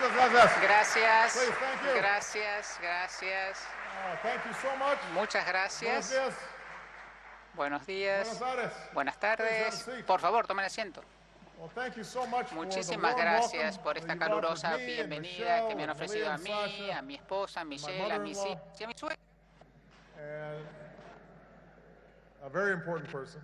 Muchas gracias. Gracias. Please, thank you. Gracias. Thank you so much. Muchas gracias. Buenos días. Buenos días. Buenas tardes. Buenas Please have a tardes. seat. Por favor, tomen asiento. Well, thank you so much for the Muchísimas warm gracias welcome por esta that you've offered calurosa me and bienvenida que me han Michelle, ofrecido a and mí, Sasha, a mi esposa, a Michelle, a mis hijos y a mi suegra. and a very important person.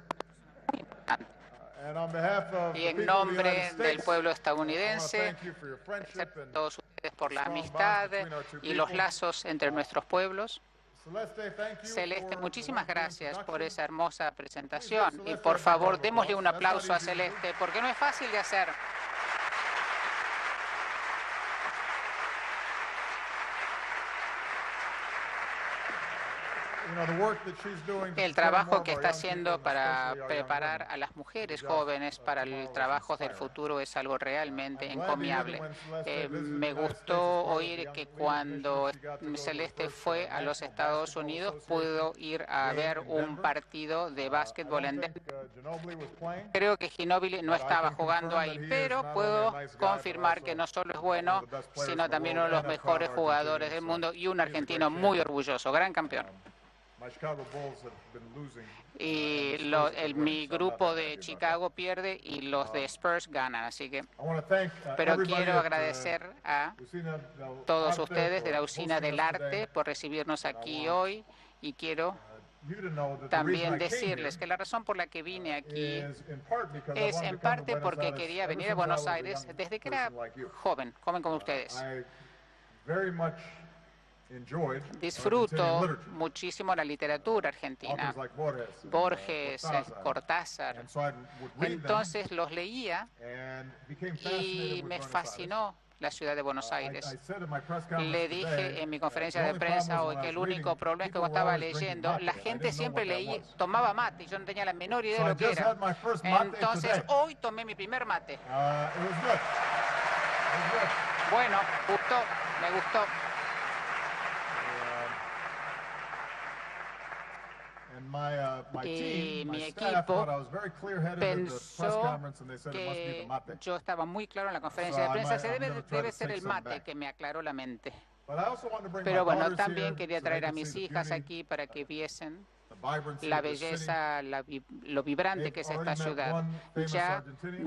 And on behalf of Y the en people of the nombre United del States, pueblo I want to estadounidense, thank you for your friendship a and todos ustedes por la strong amistad bonds between our two y los people. lazos entre nuestros pueblos. Celeste, thank you Celeste, for muchísimas the gracias por introduction. esa hermosa Please presentación give y Celeste por a big favor round of démosle un applause. That's aplauso a not easy to do. Celeste porque no es fácil de hacer. You know, the work that she's doing to El prepare more trabajo of que our está young people, haciendo and para especially our young preparar women, a las mujeres for the jobs jóvenes of para tomorrow el is trabajo del inspiring. futuro es algo realmente I'm glad to hear that encomiable. when Celeste visited the Me United States as gustó part of the oír Young que Leaders cuando Initiative, she got to go to the Celeste first, fue a los National Estados Basketball Unidos Association pudo ir a game ver in un Denver. partido de I básquetbol don't en think Denver. Ginobili was playing, Creo que Ginóbili no but I estaba can jugando confirm ahí, that he is pero not only a puedo nice guy, but confirmar que also no solo es one bueno, of the best players sino in the también world uno de los and a mejores proud jugadores del Argentinian, mundo y un he's a great argentino muy champion. orgulloso, gran campeón. My Chicago Bulls have been losing, Y and the Spurs have been winning, mi so I'm not grupo that de happy about Chicago pierde y los de Spurs ganan, así que that. I want to thank pero everybody quiero at agradecer a Usina del todos Arte ustedes de la for Usina hosting del us today. Arte por recibirnos aquí want, hoy y quiero You to know that the reason también I came decirles here que la razón por la que vine aquí is in part because I es wanted en to come to parte Buenos porque Aires quería ever venir a since I Buenos was a Aires young desde que era person like you. joven como ustedes. I very much enjoyed Disfruto Argentinian literature. muchísimo la literatura argentina, Authors like Borges, and, Borges, Cortázar. Cortázar. And so I would read them Entonces los leía and became y fascinated with me Buenos fascinó la ciudad de Buenos Aires. Aires. I said in my press conference Le today, dije en mi conferencia the de only problem prensa was hoy when que I el was único reading, problema es que people cuando were estaba always drinking leyendo, mate. la I gente didn't know siempre what that was. tomaba mate y yo no tenía la menor idea So de I lo que just era. had my first mate Entonces today. hoy tomé mi primer mate. It was good. It was good. Bueno, me gustó. And my Y team, my mi staff equipo thought I was very clear-headed at the press pensó conference, and they said it must be the que mate. yo estaba muy claro en la conferencia de So prensa. I'm gonna try Debe to ser take el some mate back. que me aclaró la mente. But I also wanted to bring Pero my bueno, daughters también here quería so they traer a could see mis the hijas beauty, aquí para que viesen the vibrancy la of this city. belleza, lo vibrante que es esta ciudad.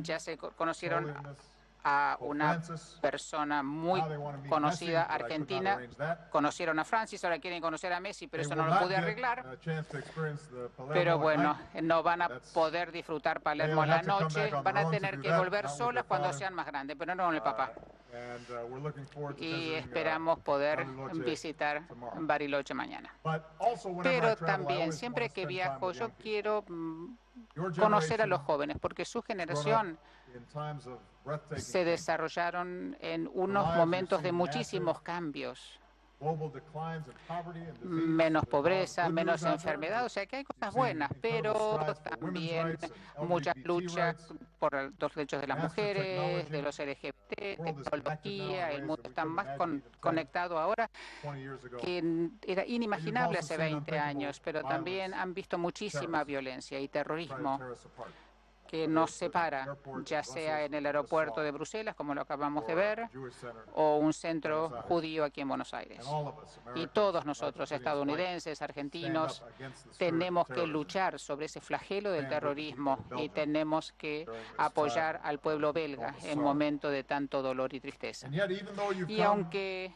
Ya se conocieron a una persona muy conocida argentina, conocieron a Francis, ahora quieren conocer a Messi, pero eso no lo pude arreglar. Pero bueno, no van a poder disfrutar Palermo a la noche, van a tener que volver solas cuando sean más grandes, pero no con el papá. Y esperamos poder visitar Bariloche mañana. Pero también, siempre que viajo, yo quiero conocer a los jóvenes, porque su generación se desarrollaron en unos momentos de muchísimos cambios. Menos pobreza, menos enfermedad, o sea que hay cosas buenas, pero también muchas luchas por los derechos de las mujeres, de los LGBT, de tecnología. El mundo está más conectado ahora que era inimaginable hace 20 años, pero también han visto muchísima violencia y terrorismo que nos separa, ya sea en el aeropuerto de Bruselas, como lo acabamos de ver, o un centro judío aquí en Buenos Aires. Y todos nosotros, estadounidenses, argentinos, tenemos que luchar sobre ese flagelo del terrorismo y tenemos que apoyar al pueblo belga en momento de tanto dolor y tristeza. Y aunque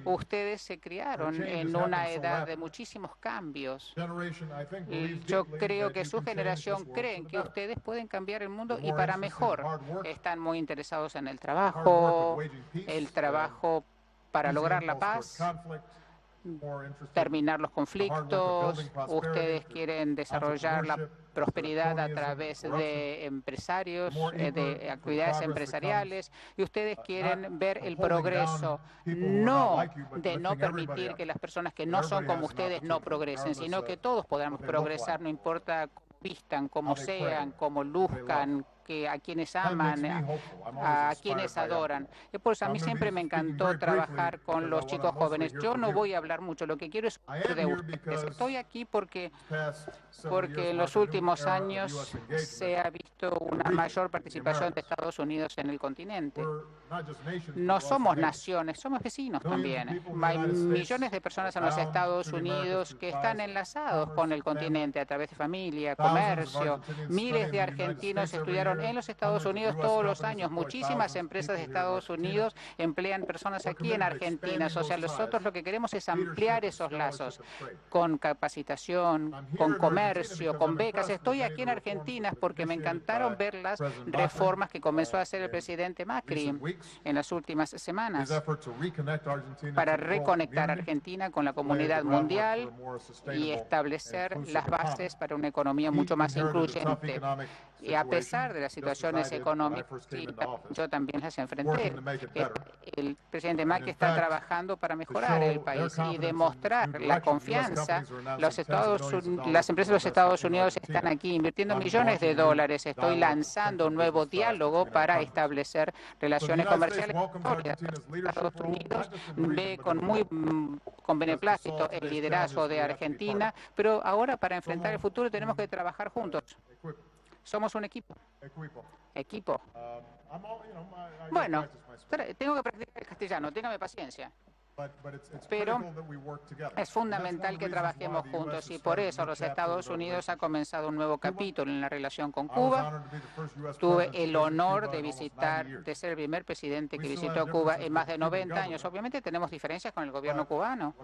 ustedes se criaron en una edad de muchísimos cambios, yo creo que su generación cree que ustedes pueden cambiar el mundo y para mejor. Están muy interesados en el trabajo para lograr la paz, terminar los conflictos. Ustedes quieren desarrollar la prosperidad a través de empresarios, de actividades empresariales, y ustedes quieren ver el progreso, no de no permitir que las personas que no son como ustedes no progresen, sino que todos podamos progresar, no importa cómo vistan, cómo sean, cómo luzcan, a quienes aman, a quienes adoran. Y por eso a mí siempre me encantó trabajar con los chicos jóvenes. Yo no voy a hablar mucho, lo que quiero es oír de ustedes. Estoy aquí porque en los últimos años se ha visto una mayor participación de Estados Unidos en el continente. No somos naciones, somos vecinos también. Hay millones de personas en los Estados Unidos que están enlazados con el continente a través de familia, comercio. Miles de argentinos estudiaron en los Estados Unidos todos los años. Muchísimas empresas de Estados Unidos emplean personas aquí en Argentina. O sea, nosotros lo que queremos es ampliar esos lazos con capacitación, con comercio, con becas. Estoy aquí en Argentina porque me encantaron ver las reformas que comenzó a hacer el presidente Macri en las últimas semanas para reconectar a Argentina con la comunidad mundial y establecer las bases para una economía mucho más incluyente. Y a pesar de las situaciones económicas, yo también las enfrenté. El presidente Macri está trabajando para mejorar el país y demostrar la confianza. Las empresas de los Estados Unidos están aquí invirtiendo millones de dólares. Estoy lanzando un nuevo diálogo para establecer relaciones comerciales sólidas. Estados Unidos ve con beneplácito el liderazgo de Argentina, pero ahora para enfrentar el futuro tenemos que trabajar juntos. Somos un equipo. Equipo. Bueno, tengo que practicar el castellano, téngame paciencia. Pero es fundamental que trabajemos juntos y por eso los Estados Unidos ha comenzado un nuevo capítulo en la relación con Cuba. Tuve el honor de ser el primer presidente que visitó Cuba en más de 90 años. Obviamente tenemos diferencias con el gobierno cubano,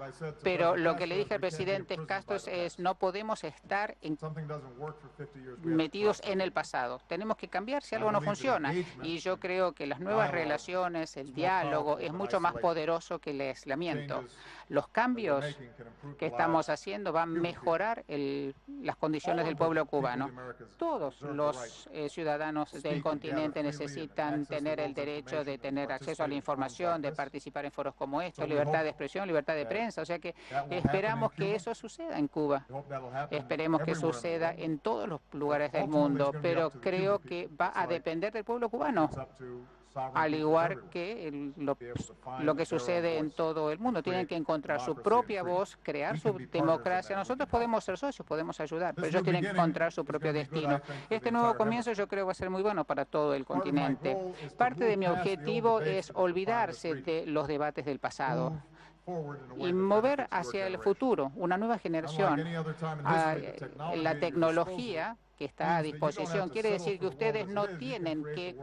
pero lo que le dije al presidente Castro es no podemos estar metidos en el pasado. Tenemos que cambiar si algo no funciona. Y yo creo que las nuevas relaciones, el diálogo, es mucho más poderoso que el aislamiento. Los cambios que estamos haciendo van a mejorar las condiciones del pueblo cubano. Todos los ciudadanos del continente necesitan tener el derecho de tener acceso a la información, de participar en foros como estos, libertad de expresión, libertad de prensa. O sea que esperamos que eso suceda en Cuba. Esperemos que suceda en todos los lugares del mundo, pero creo que va a depender del pueblo cubano, al igual que lo que sucede en todo el mundo. Tienen que encontrar su propia voz, crear su democracia. Nosotros podemos ser socios, podemos ayudar, pero ellos tienen que encontrar su propio destino. Este nuevo comienzo yo creo va a ser muy bueno para todo el continente. Parte de mi objetivo es olvidarse de los debates del pasado y mover hacia el futuro una nueva generación. La tecnología que está a disposición quiere decir que ustedes no tienen que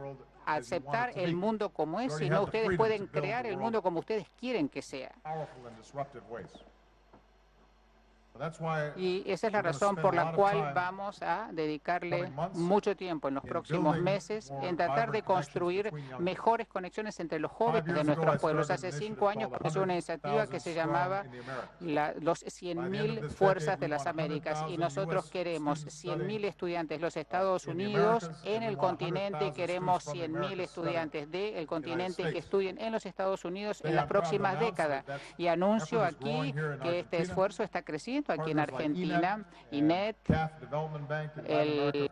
aceptar el mundo como es, sino ustedes pueden crear el mundo como ustedes quieren que sea. Y esa es la razón por la cual vamos a dedicarle mucho tiempo en los próximos meses en tratar de construir mejores conexiones entre los jóvenes de nuestros pueblos. Hace 5 años comenzó una iniciativa que se llamaba los 100.000 Fuerzas de las Américas y nosotros queremos 100.000 estudiantes de los Estados Unidos en el continente y queremos 100.000 estudiantes del continente que estudien en los Estados Unidos en las próximas décadas. Y anuncio aquí que este esfuerzo está creciendo aquí en Argentina, INET, el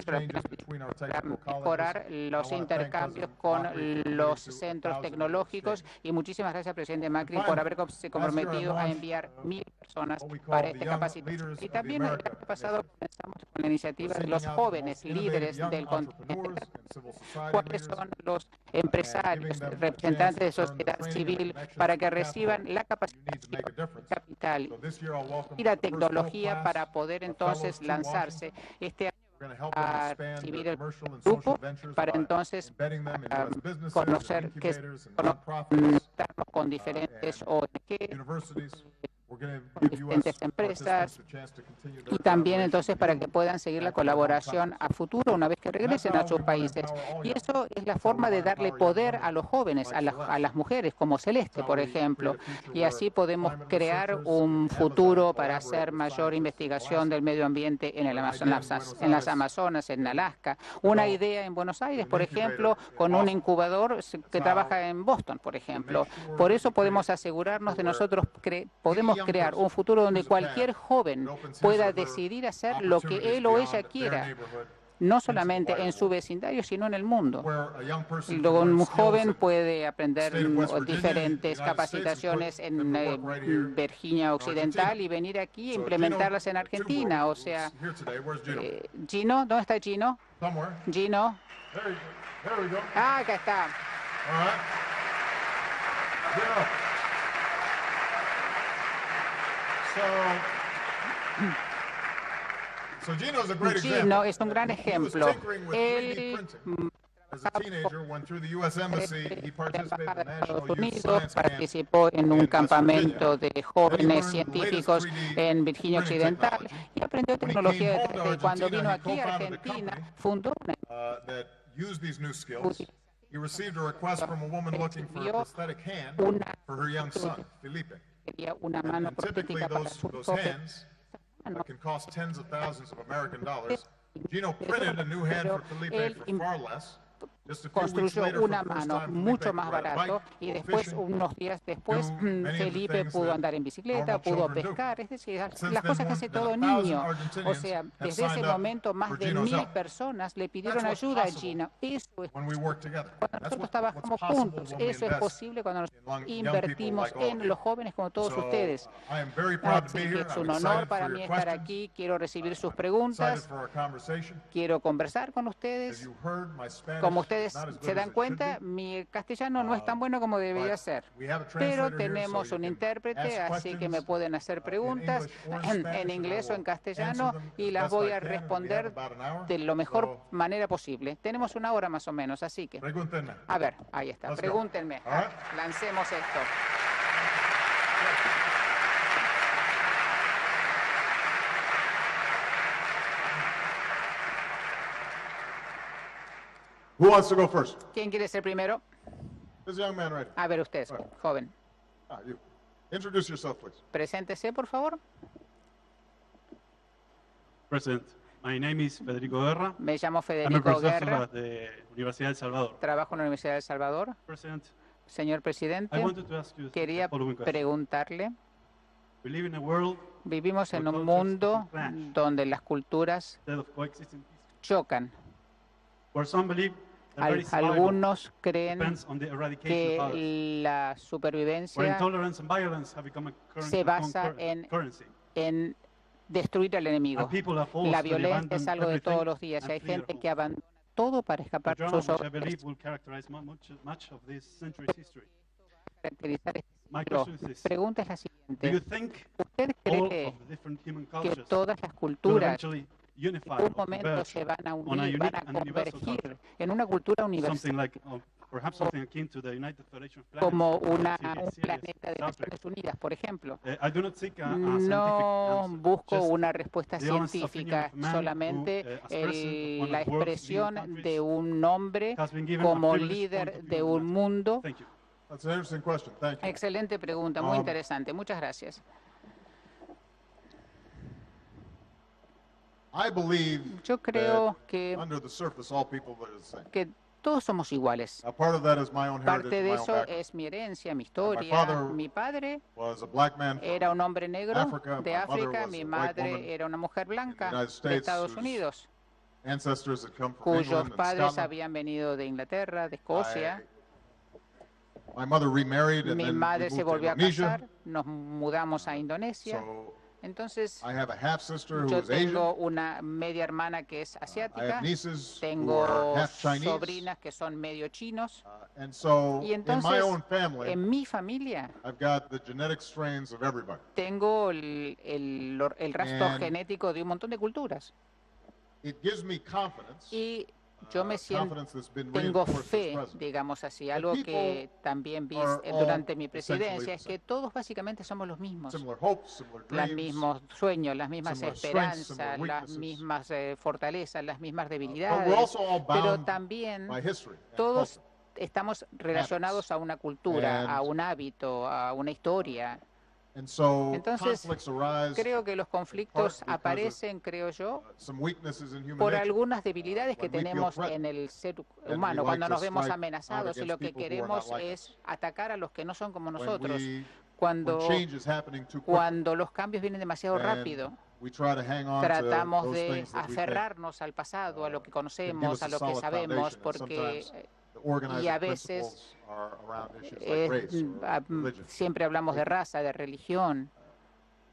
para mejorar los intercambios con los centros tecnológicos y muchísimas gracias, presidente Macri, por haberse comprometido a enviar 1.000 personas para esta capacitación. Y también el año pasado comenzamos con la iniciativa de los jóvenes líderes del continente. ¿Cuáles son los empresarios, representantes de sociedad civil para que reciban la capacitación, capital y la tecnología para poder entonces lanzarse este año a recibir el grupo para entonces conocer que conectarnos con diferentes ONG, diferentes empresas y también entonces para que puedan seguir la colaboración a futuro una vez que regresen a sus países. Y eso es la forma de darle poder a los jóvenes, a las mujeres, como Celeste, por ejemplo. Y así podemos crear un futuro para hacer mayor investigación del medio ambiente en las Amazonas, en Alaska. Una idea en Buenos Aires, por ejemplo, con un incubador que trabaja en Boston, por ejemplo. Por eso podemos asegurarnos de nosotros, podemos crear un futuro donde cualquier joven pueda decidir hacer lo que él o ella quiera no solamente en su vecindario, sino en el mundo. where a young person can Luego learn un skills joven that puede aprender state of West Virginia, diferentes United States, capacitaciones and en work right here Virginia Occidental Argentina. y venir aquí e So implementarlas en Gino Argentina. O Tumbo, sea, who's here today. Where's Gino? Gino, ¿dónde está Gino? Somewhere. Gino. There we go. Ah, acá está. All right. Gino. So Gino's a great example. Gino es un gran He was ejemplo. tinkering with 3D Él printing. As a teenager, went through the U.S. Embassy. He participated in the de National Estados Youth Unidos, Science Camp. participó en un West campamento Virginia. de jóvenes Then he learned científicos the latest 3D en Virginia printing Occidental technology. y aprendió When he tecnología came de home to 3D. Cuando Argentina, vino he aquí a co-founded a Argentina, company, fundó una that used these new skills. He received a request from a woman looking for a prosthetic hand for her young son, Felipe. quería una mano And typically prostética para those su those joven. hands can cost tens of thousands of American dollars. Gino printed a new hand for Felipe for far less. Just a few weeks Construyó later, for una the first mano time, mucho Felipe más could ride a barato bike, y go después, fishing, unos días después, do many of the Felipe things pudo that andar en bicicleta, normal pudo children do. pescar, es decir, Since las then, cosas que hace more than todo 1,000 niño. O Argentinians sea, have desde signed ese up momento más for de Gino's 1000 help. personas le pidieron That's what's ayuda a possible Gino. Eso es when we work together. cuando That's nosotros what's trabajamos possible juntos. when we Eso es invest posible cuando nos in young people invertimos like all of en you. los jóvenes como todos So, ustedes. I am very proud to Así be que here. es I'm un honor excited para for mí your estar questions. aquí. Quiero recibir sus Excited preguntas. for our conversation. Quiero conversar con As ustedes. you heard, my Spanish Como is ustedes not as good se as dan it should cuenta, be. mi castellano no es tan bueno como debería But ser. we have a Pero translator here, so tenemos you un can intérprete, ask así que me questions, pueden hacer in preguntas English or in en Spanish, and I inglés o en will castellano answer them y as las best voy I a can, and we have responder about an hour. de la mejor So, manera posible. Tenemos una hora más o menos, así que, pregúntenme. a ver, ahí está, Let's go. pregúntenme. All right. Lancemos esto. Who wants to go first? ¿Quién quiere ser primero? This young man right here. A ver, usted, joven. You. Introduce yourself, please. Preséntese, por favor. President, my name is Federico Guerra. Me llamo I'm a Federico professor Guerra. at the Universidad del Salvador. Trabajo en la Universidad de El Salvador. President, Señor I presidente, wanted to ask you the quería following question. preguntarle, We live in a world vivimos en where un cultures mundo often clash donde las culturas instead of coexisting peacefully, chocan. where some believe that very survival Algunos creen depends on the eradication que of others, la where supervivencia intolerance and violence have become a se basa currency. en destruir al enemigo. And people have La forced to violencia es abandon algo de everything todos los días y and hay flee their gente homes. que abandona todo para A escapar drama sus which I hogares. believe will characterize much of this century's history. Caracterizar este My siglo. question is Mi this. pregunta es la Do you siguiente. think ¿Usted all cree of the different human que cultures todas las will culturas eventually unify en un or momento converge se van a on a unir, van unique a and universal convergir culture? en una cultura universal Something like, perhaps something akin to the United Federation of Planets, como or un series planeta de Star Trek. Naciones Unidas, por ejemplo? I do not seek a No scientific answer, busco just una respuesta the honest opinion científica, of a man solamente who, as president of one la of the world's expresión leading countries, de un hombre has been given a como privileged líder point of de view on un that. mundo. Thank you. That's an interesting question. Thank you. Excelente pregunta, muy interesante. Muchas gracias. I believe Yo creo that que under the surface, all people are the same. todos somos iguales. Now, part of that is my own heritage, Parte de my own eso background. es mi herencia, mi historia. father Mi padre Was a black man from era un hombre negro Africa. de My mother África, was mi a white woman madre era una mujer blanca United de States Estados whose Unidos, ancestors had come from cuyos England and padres Scotland. habían venido de Inglaterra, de Escocia. My mother remarried and Mi then we madre moved se to volvió a Indonesia. casar, nos mudamos a Indonesia. So Entonces, I have a half sister who yo is Asian. tengo una media hermana que es I asiática, have nieces who tengo are half Chinese. sobrinas que son medio chinos. And so Y in entonces, my own family, en mi familia, I've got the genetic strains of everybody. tengo el rastro And- genético de un montón de culturas. It gives me confidence. Y yo me siento, confidence that's been tengo reinforced as fe, president. digamos así, The algo que people también vi are all durante mi essentially presidencia, es the que todos básicamente somos los mismos. Similar hopes, similar Los dreams. mismos sueños, las mismas similar esperanzas, strengths, similar las weaknesses. mismas fortalezas, las mismas But we're debilidades, also all pero bound también by history. and todos culture. estamos relacionados a una cultura, a And- un hábito, a una historia. And so Entonces, conflicts arise, Creo que los conflictos because of- aparecen, creo yo, some weaknesses in human por nature. algunas debilidades que when we feel tenemos threatened, en el ser we humano, like cuando to nos vemos strike out amenazados y against lo que people who are queremos not like es atacar a los que no son como When nosotros. we cuando, change is happening too quickly. cuando los cambios vienen demasiado And rápido. we try to hang on to Tratamos those de things that we think aferrarnos al pasado, a lo que can give conocemos, us a a lo que solid sabemos, foundation. And porque sometimes the organizing y a veces principles are around issues like race or religion. siempre hablamos de raza, de religión.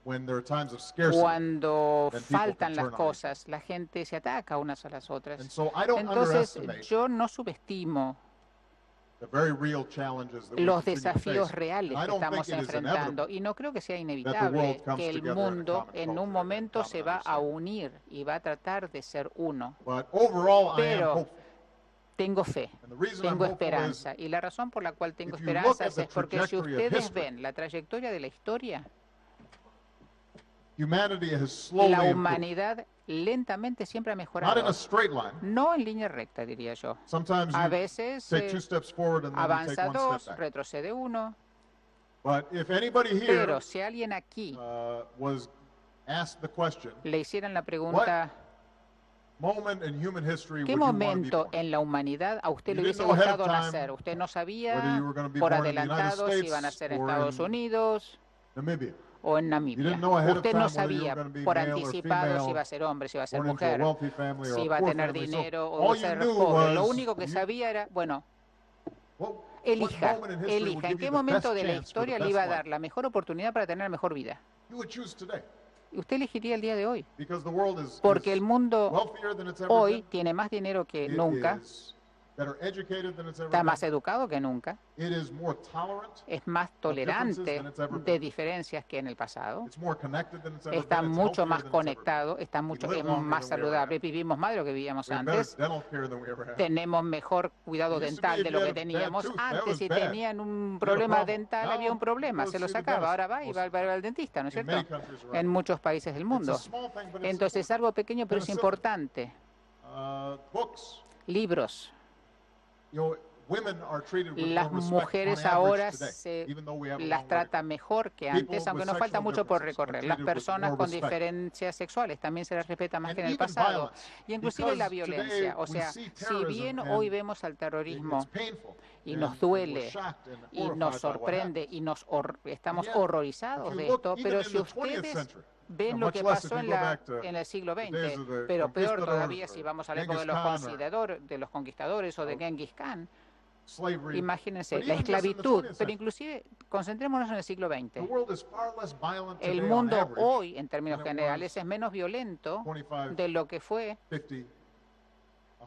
When there are times of scarcity, Cuando then people faltan can las turn on cosas, la gente se ataca unas a las and otras. so I don't Entonces, underestimate yo no subestimo the very real challenges that we los continue to desafíos face. reales And I que don't estamos think it is enfrentando. inevitable Y no creo que sea that the inevitable world comes que el together in a mundo common en un culture and momento common se va a understanding. unir y va a tratar de ser uno. But overall, I am Pero hopeful. tengo fe, And the reason I'm tengo hopeful is esperanza. Y la razón por la cual tengo if you look esperanzas at the es porque si trajectory of ustedes history, ven la trayectoria de la historia, humanity has slowly la improved. humanidad lentamente siempre ha Not in mejorado. a straight line. No en línea recta, diría yo. Sometimes A you veces take 2 steps forward and then you take avanza 1 dos, step back. retrocede uno. But if anybody here Pero si alguien aquí was asked the question, le hicieran la pregunta, moment in human history would ¿qué you want to be momento born? en la humanidad a usted You le hubiese didn't know ahead of gustado time nacer? Usted no whether sabía you were gonna be por born in the United adelantado si States iban a ser en or Estados in Unidos Namibia. o en You Namibia. didn't know ahead of Usted time no whether you were sabía going to be por male or anticipado si female, iba a ser hombre, si iba a ser born into a mujer, wealthy family or si a iba a poor tener family. So dinero o all iba a you ser knew pobre. Lo was único que you- sabía era, bueno, what elija, moment in history would elija en give qué you the momento best de la chance for the historia le best iba a life. dar la mejor oportunidad para tener la mejor vida. You would choose today Y usted elegiría el día de hoy, because the world is porque el mundo wealthier than it's ever hoy been. tiene más dinero que It nunca, is better educated than it's ever está been. más educado que nunca, It is more tolerant. es más tolerante than it's ever de been. diferencias que en el pasado, It's more connected than it's ever está been. It's mucho healthier más than it's ever been. conectado, está mucho live es longer más than we ever saludable, had. vivimos más de lo que vivíamos We have better antes, dental care than we ever had. tenemos mejor cuidado It used to dental be de if lo you que had a bad teníamos tooth, that antes. was Si bad. tenían un had a problema problem. dental, Now, había un problema, you se go lo see the sacaba. Ahora dentist va y most- va al dentista, ¿no es in cierto? many countries around En the muchos países del mundo. It's a small thing, but it's Entonces es important. algo pequeño, pero es Penicillin. importante. Books. Libros. You know, women are treated with Las more respect mujeres on ahora average today, se even though we have a las long way to trata go. mejor que People antes, aunque with nos falta sexual mucho por differences are recorrer. Las treated with personas more con respect. diferencias sexuales también se les respeta más And que en el even pasado. violence, Y inclusive la because violencia. today O sea, we see si terrorism bien and hoy vemos al terrorismo it's painful, y and nos we're duele shocked and y nos horrified by what sorprende happens. y estamos yet, horrorizados if you de look esto, even pero in si the 20th ustedes century, ven now lo que much less if pasó you go back to en el siglo the days XX, of the pero peor conquistadors todavía or si vamos a la época Genghis de Khan los conquistadores o de or Genghis Khan, slavery, imagínense, but la even just in the esclavitud, 20th pero century, inclusive concentrémonos en el siglo the XX. world is far less violent El today on mundo average hoy, en términos than it generales, was es menos violento 25, de lo que fue 50,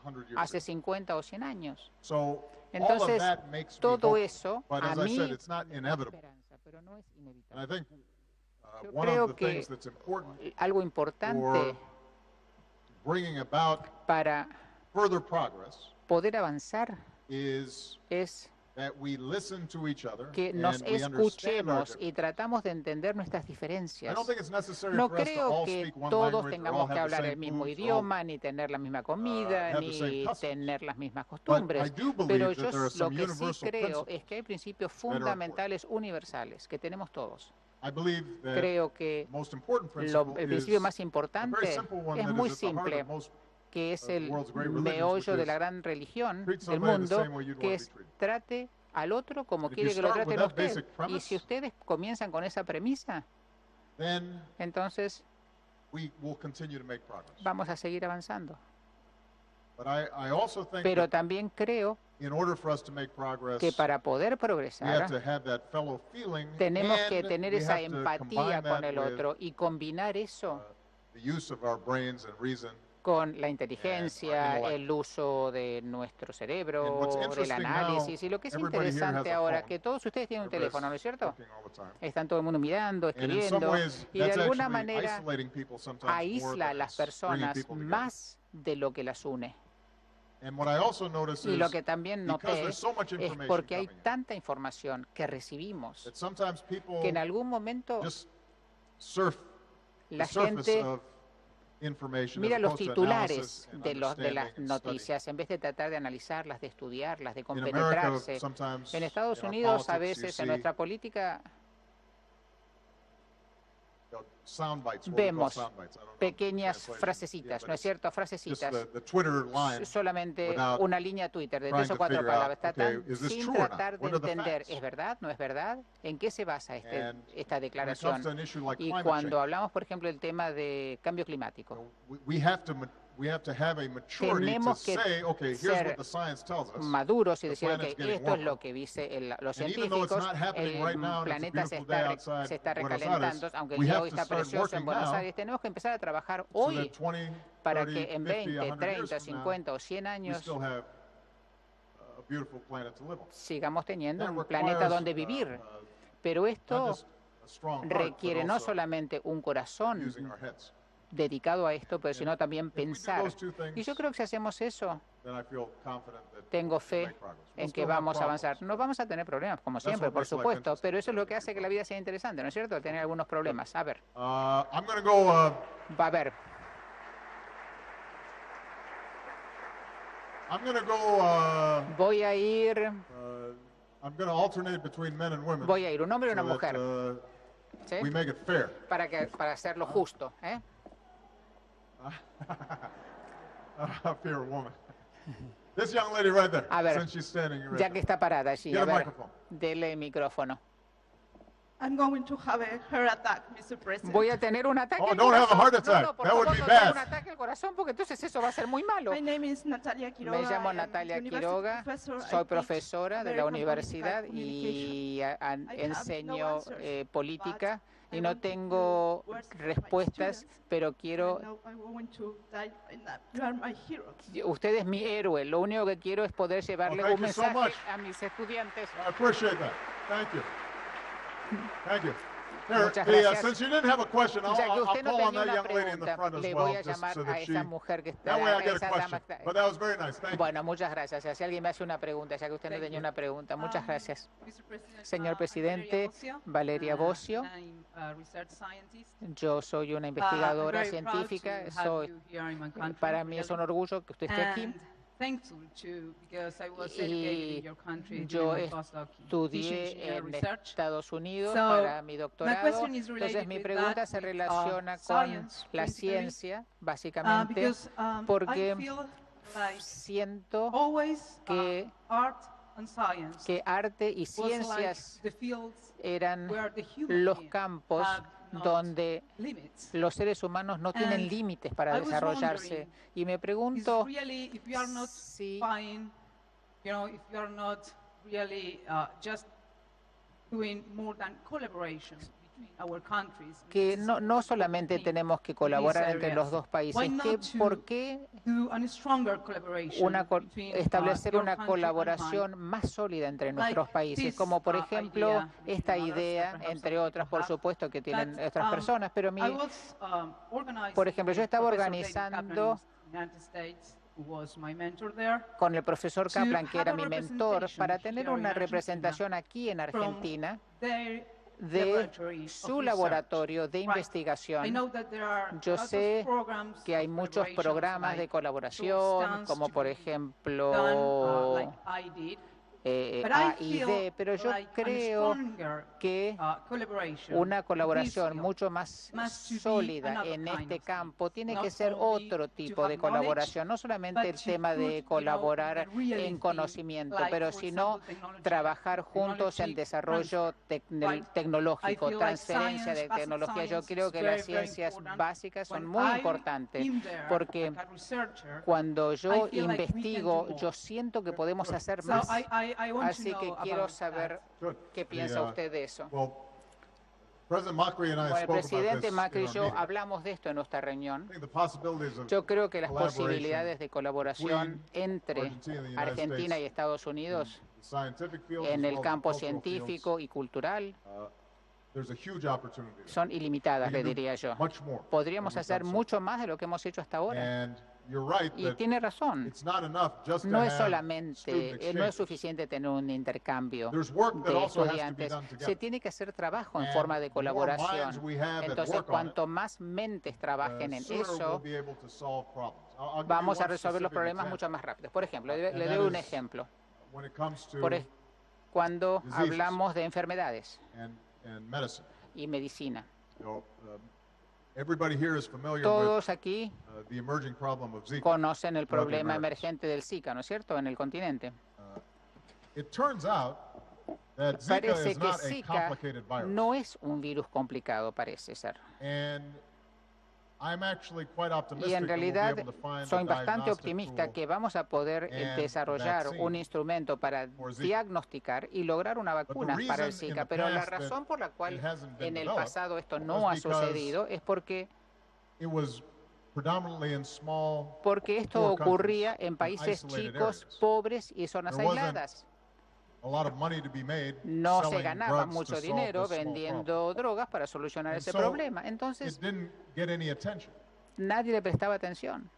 100 years hace ago. 50 o 100 años. So all of Entonces, that makes me todo hopeful. eso But a as I said, mí it's not me da inevitable. esperanza, pero no es And I inevitable. think Yo one creo of the que things that's important algo importante for bringing about para further progress poder avanzar is es that we listen to each other que nos and we understand our escuchemos differences. y tratamos de entender nuestras I diferencias. don't think it's necessary No for us to creo all que speak one todos language or all tengamos que have the hablar same el mismo foods or all, idioma, ni tener la misma comida, have the same ni customs. tener las mismas But I costumbres. do Pero believe yo that there are lo some que sí universal creo es principles. que hay principios are important. fundamentales universales que tenemos todos. I believe that Creo que the most important principle el principio is más a very importante simple one es that muy is at the heart simple, of most que es of the el world's great religions, meollo which de is la gran religión treat del somebody the mundo, same way you'd que want to es be treated. trate al otro como If quiere you que lo start with traten a that usted. basic Y premise, si ustedes comienzan con esa premisa, then entonces we will continue to make progress. vamos a seguir avanzando. But I also think Pero that también creo in order for us to make progress, que para poder we have progresar to have that fellow feeling tenemos que and tener we esa have to empatía combine con that el with, otro y combinar eso the use of our brains and reason. con la inteligencia, intellect. el uso de nuestro And cerebro, what's del interesting análisis. now, Y lo que es everybody here interesante has a ahora, phone. que todos ustedes tienen un Everybody's teléfono, ¿no es cierto? talking all the time. Están todo el mundo mirando, And in some escribiendo, ways, y de that's alguna actually manera isolating people sometimes more aísla a than las it's bringing personas people together. más de lo que las une. And what I also notice Y is lo que también because noté there's so much es information porque hay coming in, tanta información que recibimos that sometimes people que en algún momento just surf la the surface gente of information mira as los opposed to titulares analysis and de las understanding and study. noticias en vez de tratar de analizarlas, de estudiarlas, de In America, compenetrarse. sometimes En Estados in our Unidos, a politics, you veces, en see nuestra política, sound bites, what we call vemos sound bites. I don't know the pequeñas translation. frasecitas, Yeah, ¿no es but cierto? just Frasecitas. the Twitter line Solamente without una línea Twitter de trying 3 o to 4 figure palabras, out, okay, tratan is this sin true or not? tratar de What are the entender, facts? ¿es verdad? ¿No es verdad? ¿En qué se basa And esta when it comes declaración? to an issue like Y climate cuando change, hablamos, por ejemplo, del tema de cambio climático, we have to have a maturity to tenemos que say, okay, here's ser what the science tells us. maduros y The decir, ok, planet's getting esto es lo warmer. que dice los And even though it's científicos, not happening right now, el and it's a planeta se beautiful day está, outside se está Buenos recalentando, Aires, aunque el we día have hoy to está start precioso en working Buenos now Aires, tenemos que empezar a trabajar so hoy that 20, para 30, que en 50, 20, 100 30, years from now, 50 o 100 we años still have a beautiful planet to live on. sigamos teniendo That un planeta requires, donde vivir. Pero not esto just a strong heart, requiere but no also solamente un corazón using our heads. dedicado a esto, pero sino también If we do pensar. those two things, Y yo creo que si hacemos eso, then I feel confident that tengo we'll fe make progress. We'll en que still have vamos a avanzar. problems. No vamos a tener problemas, como siempre, what por makes life supuesto, interesting. pero eso es lo que hace que la vida sea interesante, ¿no es cierto? Tener algunos problemas. A ver, I'm going to go. va a ver. I'm going to go. Voy a ir, I'm going to alternate between men and women. voy a ir un hombre y una so that, mujer, ¿sí? we make it fair. Para hacerlo justo, ¿eh? Fair woman. This young lady right there. A ver, since she's standing right Ya que there. está parada allí, Get a a ver, microphone. dele el micrófono. I'm going to have a heart attack, Mr. President. Voy a tener un ataque Oh, al don't have a corazón. heart attack. No, por That would favor, be no tenga bad. un ataque al corazón, porque entonces eso va a ser muy malo. My name is Natalia Quiroga. Me llamo I am Natalia university Quiroga, professor. I soy teach profesora de la American universidad Political Communication. y no enseño answers, política but y I no want to tengo hear words from my respuestas, students. pero quiero... I know I want to die right now. You are my hero. Usted es mi héroe, lo único que quiero es poder llevarle thank un you so mensaje much. a mis estudiantes. I appreciate that. Thank you. Thank you. Here, Muchas the, gracias. since you didn't have a question, Ya que I'll usted no call on tenía that una young lady in the pregunta, front as le well, voy a just llamar so a that she. esa mujer que está, That way I a get a esa dama question. que está. But that was very nice. Thank you. Bueno, muchas gracias. Si alguien me hace una pregunta, ya que usted no tenía una pregunta, muchas gracias. Mr. President, Señor I'm presidente, Valeria Bocio, I'm a research scientist. yo soy una I'm investigadora very proud científica. to have Soy, you here in my country, para mí es un really. orgullo que usted esté aquí. And thankful too, because I was Y educated in your country yo during my postdoc in Estudié teaching engineer en research. Estados Unidos So, para mi my doctorado. question is Entonces related mi with pregunta that, se with, relaciona con science, la basically. ciencia, básicamente, Because porque I feel like siento always que- art and science que arte y was like ciencias the fields eran where the human los being campos had not donde limits. los seres humanos no tienen And límites para I was desarrollarse. wondering, Y me Is pregunto really, if you are not si fine, you know, if you are not really just doing more than collaboration between our countries. que which is no solamente important thing tenemos que in these colaborar entre areas. los dos países, Why not to ¿por qué do a stronger collaboration between, establecer your una country and colaboración más sólida entre nuestros Like países? this, Como por ejemplo idea, esta between others idea, that perhaps entre some otras, people por have, supuesto, que tienen that, otras personas, pero I was, organizing por ejemplo, yo with estaba Professor David organizando Kaplan in the United States, who was my mentor there, con el profesor to Kaplan, que have era a mi mentor, representation para here tener in una Argentina representación aquí en Argentina their de laboratory of su research. laboratorio de Right. I investigación. know that there are Yo lots of sé programs que hay of muchos collaborations programas de like colaboración, short como stunts por to be ejemplo done, like I did. But A I y feel D, pero yo like a creo stronger, que collaboration una in colaboración this mucho más field must to be sólida another en kind este of thing. campo tiene Not que ser only otro to tipo have de knowledge, colaboración, no solamente el but to tema put, de colaborar the real en thing, conocimiento, like, pero for sino example, technology, trabajar juntos en technology desarrollo Right. tecnológico, I feel like transferencia de science, basic tecnología. Yo science creo is que very, las very ciencias important. básicas son When muy I'm importantes, in there, porque like a researcher, cuando yo I feel like we can do investigo, more. yo siento que podemos hacer So más. I want to Así que know quiero about saber that. Good. qué The, piensa usted de eso. Well, President Macri and I Bueno, el spoke about presidente this Macri y in our yo meeting. hablamos de esto en nuestra I reunión. think the possibilities of Yo creo que las collaboration posibilidades de colaboración between entre Argentina and the United Argentina y States Estados Unidos in the scientific fields en as el well as campo the cultural científico y cultural fields, there's a huge opportunity there. son ilimitadas, We le can do diría yo. much more Podríamos than we've hacer done so mucho más de lo que hemos hecho hasta far. ahora. And you're right Y that tiene razón. it's not enough just to No es have student solamente, no es exchanges. suficiente tener un intercambio There's work that de also has to be estudiantes. done together. Se tiene que hacer trabajo en And forma de the more colaboración. minds we have at Entonces, work on cuanto it, más mentes trabajen en sooner eso, we'll be able to solve problems. I'll give you vamos a one resolver los specific problemas example. mucho más rápido. Por ejemplo, le And doy that un is ejemplo. when it comes to Cuando diseases. hablamos de enfermedades and medicine. y medicina. Everybody here is familiar with Todos aquí the emerging problem of Zika. conocen el throughout the problema Americas. emergente del Zika, ¿no es cierto?, en el continente. It turns out that Zika Parece is que not a Zika complicated virus. no es un virus complicado, parece ser. And I'm actually quite Y optimistic en that we'll be realidad able to find soy a bastante diagnostic optimista tool que vamos a poder and desarrollar vaccine un instrumento para for Zika. diagnosticar y lograr una vacuna the para el reason in Zika. the Pero la past that razón por la cual it hasn't been en el developed pasado esto was no ha because sucedido es porque it was predominantly in small, esto poor ocurría countries en in países isolated chicos, areas. pobres y zonas There wasn't aisladas. a lot of money to be made No se selling ganaba drugs to mucho solve dinero this small problem. vendiendo drogas para solucionar And ese so problema. Entonces it didn't get any attention. nadie le prestaba atención.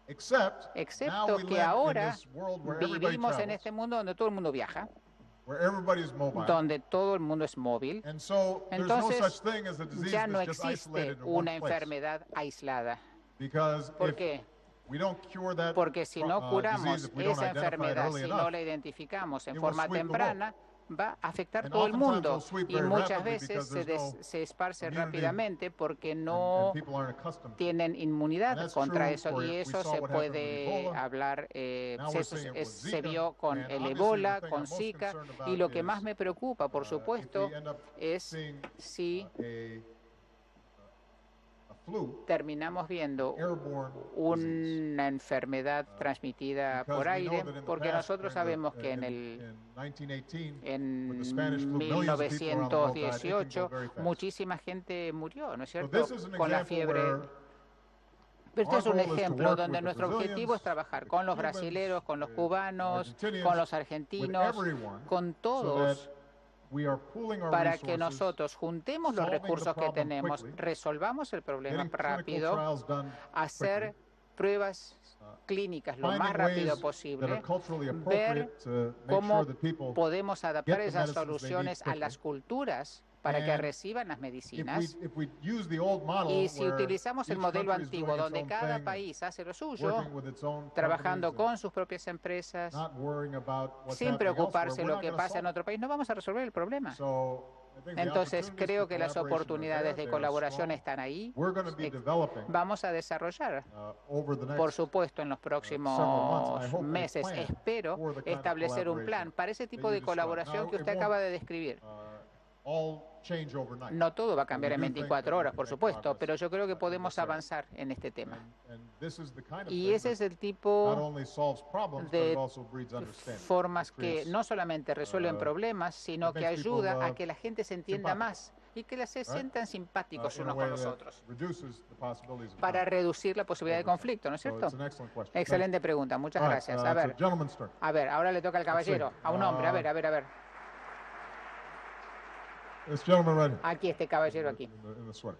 Except now Excepto we que live in ahora this world where everybody vivimos en travels, este mundo donde todo el mundo viaja, where everybody is mobile. donde todo el mundo es móvil. And so there's no Entonces, such thing as a disease ya no that's just existe isolated in una one place. enfermedad aislada. Because ¿Por if qué? we don't cure that Porque si no disease, curamos if we don't esa identify it enfermedad, early si enough, no la identificamos en it will forma sweep the temprana, va a afectar And todo el oftentimes mundo. it'll sweep Y very muchas rapidly veces because there's no se esparce immunity rápidamente porque and no people aren't accustomed to it. tienen And inmunidad that's contra true eso for- y we eso saw se what happened with puede Ebola. hablar, Now we're seeing it with se Zika. vio con And el obviously Ebola, the thing con I'm most Zika, concerned about y lo que is, más me preocupa, por if supuesto, we end up es seeing si a flu, terminamos viendo airborne disease. una enfermedad transmitida Because por we aire, know that in the porque past, nosotros during sabemos the- que en in 1918, en with the Spanish flu, millions of people around the world died. It can go 1918 very fast. muchísima gente murió, ¿no es So cierto?, this is an con la example fiebre. where Pero este our es un goal is to ejemplo work donde with the nuestro objetivo es Brazilians, trabajar with con los the Cubans, brasileros, con los with cubanos, Argentinians, con los with argentinos, everyone, con so todos, that we are pooling our para que resources, nosotros juntemos los solving the recursos que problem tenemos, quickly, resolvamos el problema getting clinical rápido, trials done hacer quickly, pruebas clínicas lo más finding rápido ways that posible, are culturally ver appropriate to make cómo sure that people podemos adaptar get the esas medicines they need soluciones a quickly. las culturas para que And reciban las medicinas. if we use the old model Y si where utilizamos el each modelo country is antiguo, doing its donde own cada thing, país hace lo suyo, working with its own trabajando companies con sus propias empresas, and not worrying about what's sin happening preocuparse elsewhere, lo we're que not gonna pasa en solve otro país, no vamos a resolver el problema. it. So I think the Entonces opportunities creo for que las collaboration are oportunidades there, de they are colaboración strong. están ahí. We're going to be developing Vamos a desarrollar, over the por next supuesto, en los several próximos months, I hope, a meses, plan espero for the kind of establecer un plan collaboration para ese tipo that de you described. colaboración Now, que it usted won't, acaba de describir. all change overnight. No todo va a cambiar en we do think 24 that we horas, can por make supuesto, progress pero yo creo que in podemos this area. avanzar en este tema. And this is the kind of Y thing ese that es el not tipo only solves problems, but de it also breeds understanding. formas It que creates, no solamente resuelven problemas, sino que makes people, ayuda a que la gente se entienda sympathetic, más y que se right? sientan simpáticos in a unos way con los that otros, reduces the possibilities of para conflict reducir la posibilidad de over time. conflicto, ¿no es So cierto? it's an excellent question. Excelente pregunta, muchas Thank you. gracias. All A right, ver, it's a gentleman's turn. ahora le toca al caballero, a un hombre, a ver, a ver, a ver. This gentleman right here, Aquí, este caballero aquí. in the sweater.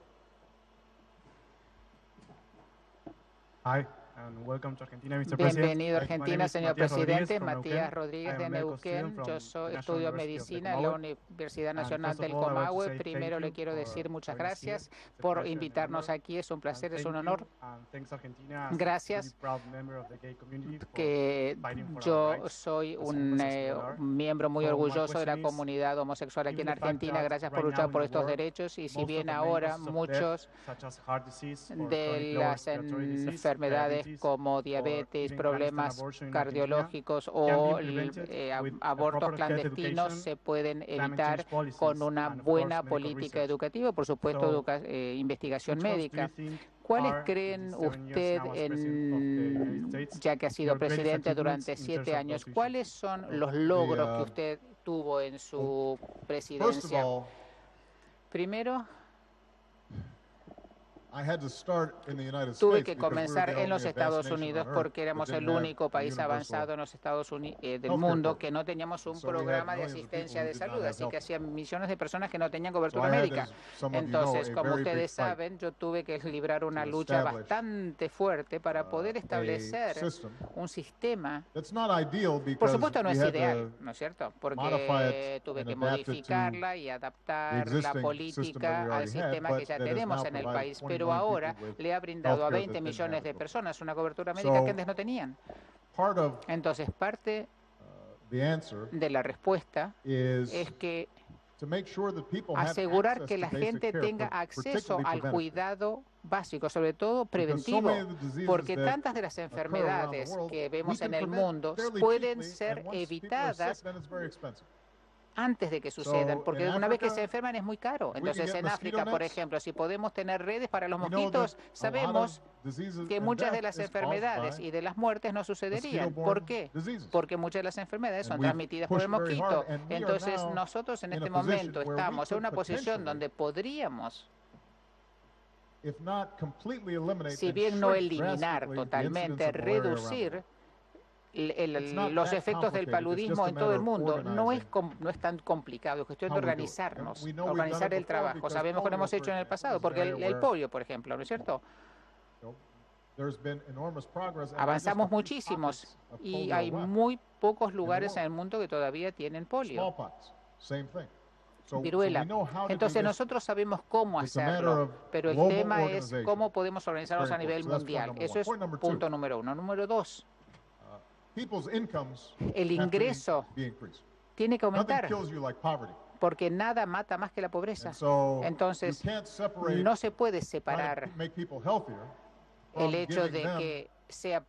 Hi, and welcome to Argentina, Mr. President. Bienvenido a Thank you. Argentina, My name is señor Matías Rodríguez presidente. from Matías Neuquén. Rodríguez I de am a medical Neuquén. student Yo from estudio National University of medicina en la Comahue. Universidad Nacional first of del all, I want to Comahue. say Primero thank le you quiero decir for muchas having us here. gracias It's a por pleasure and invitarnos honor. aquí. Es un placer, And es un thank honor you, and thanks Argentina as a Gracias. really proud member of the gay community for que fighting for our yo rights soy as un homosexual. miembro muy So my orgulloso de la question is, comunidad homosexual aquí en given the fact Argentina. that Gracias por right luchar now por in the estos world, derechos y si most bien of the main ahora causes of muchos death, such as heart disease or de chronic lower las respiratory disease, enfermedades diabetes, como or diabetes, even problemas clandestine abortion in Argentina, cardiológicos can o be prevented with a abortos proper health clandestinos education, se pueden climate evitar change policies, con una and of buena course, medical política research. educativa, por supuesto, So, investigación which ones do you médica. think ¿Cuáles are, creen in 7 years usted, now as president of the United States, ya que ha sido your greatest presidente achievements durante in terms 7 of años, those cuáles issues? son los logros que The, usted tuvo en su First of presidencia? all, Primero, I had to start in the United tuve States que because we were comenzar the en los only Estados advanced nation Unidos on earth porque that éramos didn't el have único a país universal avanzado en los Estados Unidos del healthcare mundo program. que no teníamos un So we had programa de millions of asistencia people de who did not salud, have así que health hacía millones de personas que no tenían So cobertura I had, médica. as some of you know, Entonces, a como very big ustedes fight saben, yo tuve que librar una to lucha establish, bastante fuerte para poder a establecer system un sistema. that's not ideal Por because supuesto no we es had ideal, to ¿no es cierto? modify Porque it tuve and que adapt it to modificarla y the adaptar la existing system that we política al already had, sistema but que ya that has tenemos now en el provided país. 20 Pero million ahora people with le ha brindado a healthcare that 20 didn't millones have de before. personas una cobertura médica So, que antes no tenían. part of Entonces, parte the answer de la respuesta is es que asegurar que la gente tenga acceso al cuidado básico, sobre todo preventivo, porque tantas de las enfermedades que vemos en el mundo pueden ser evitadas antes de que sucedan, porque una vez que se enferman es muy caro. Entonces, en África, por ejemplo, si podemos tener redes para los mosquitos, sabemos que muchas de las enfermedades y de las muertes no sucederían. ¿Por qué? Porque muchas de las enfermedades son transmitidas por el mosquito. Entonces, nosotros en este momento estamos en una posición donde podríamos, si bien no eliminar totalmente, reducir los efectos del paludismo en todo el mundo. No es tan complicado, es cuestión de organizarnos, organizar el trabajo. Sabemos que lo hemos hecho en el pasado, porque el polio, por ejemplo, ¿no es cierto? Avanzamos muchísimos y hay muy pocos lugares en el mundo que todavía tienen polio. Viruela. Entonces nosotros sabemos cómo hacerlo, pero el tema es cómo podemos organizarnos a nivel mundial. Eso es punto número uno. Número dos, el ingreso tiene que aumentar, porque nada mata más que la pobreza. Entonces, no se puede separar el hecho de que sea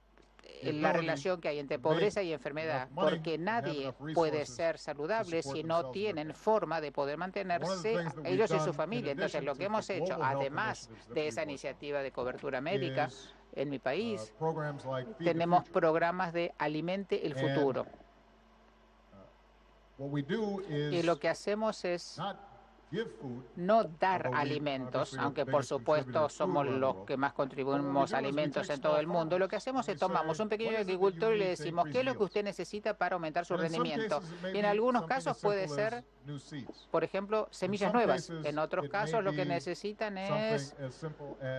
la relación que hay entre pobreza y enfermedad, porque nadie puede ser saludable si no tienen forma de poder mantenerse ellos y su familia. Entonces, lo que hemos hecho, además de esa iniciativa de cobertura médica, en mi país tenemos programas de Alimente el Futuro. Y lo que hacemos es no dar alimentos, aunque por supuesto somos los que más contribuimos a alimentos en todo el mundo. Lo que hacemos es tomamos un pequeño agricultor y le decimos qué es lo que usted necesita para aumentar su rendimiento. Y en algunos casos puede ser, por ejemplo, semillas nuevas. En otros casos lo que necesitan es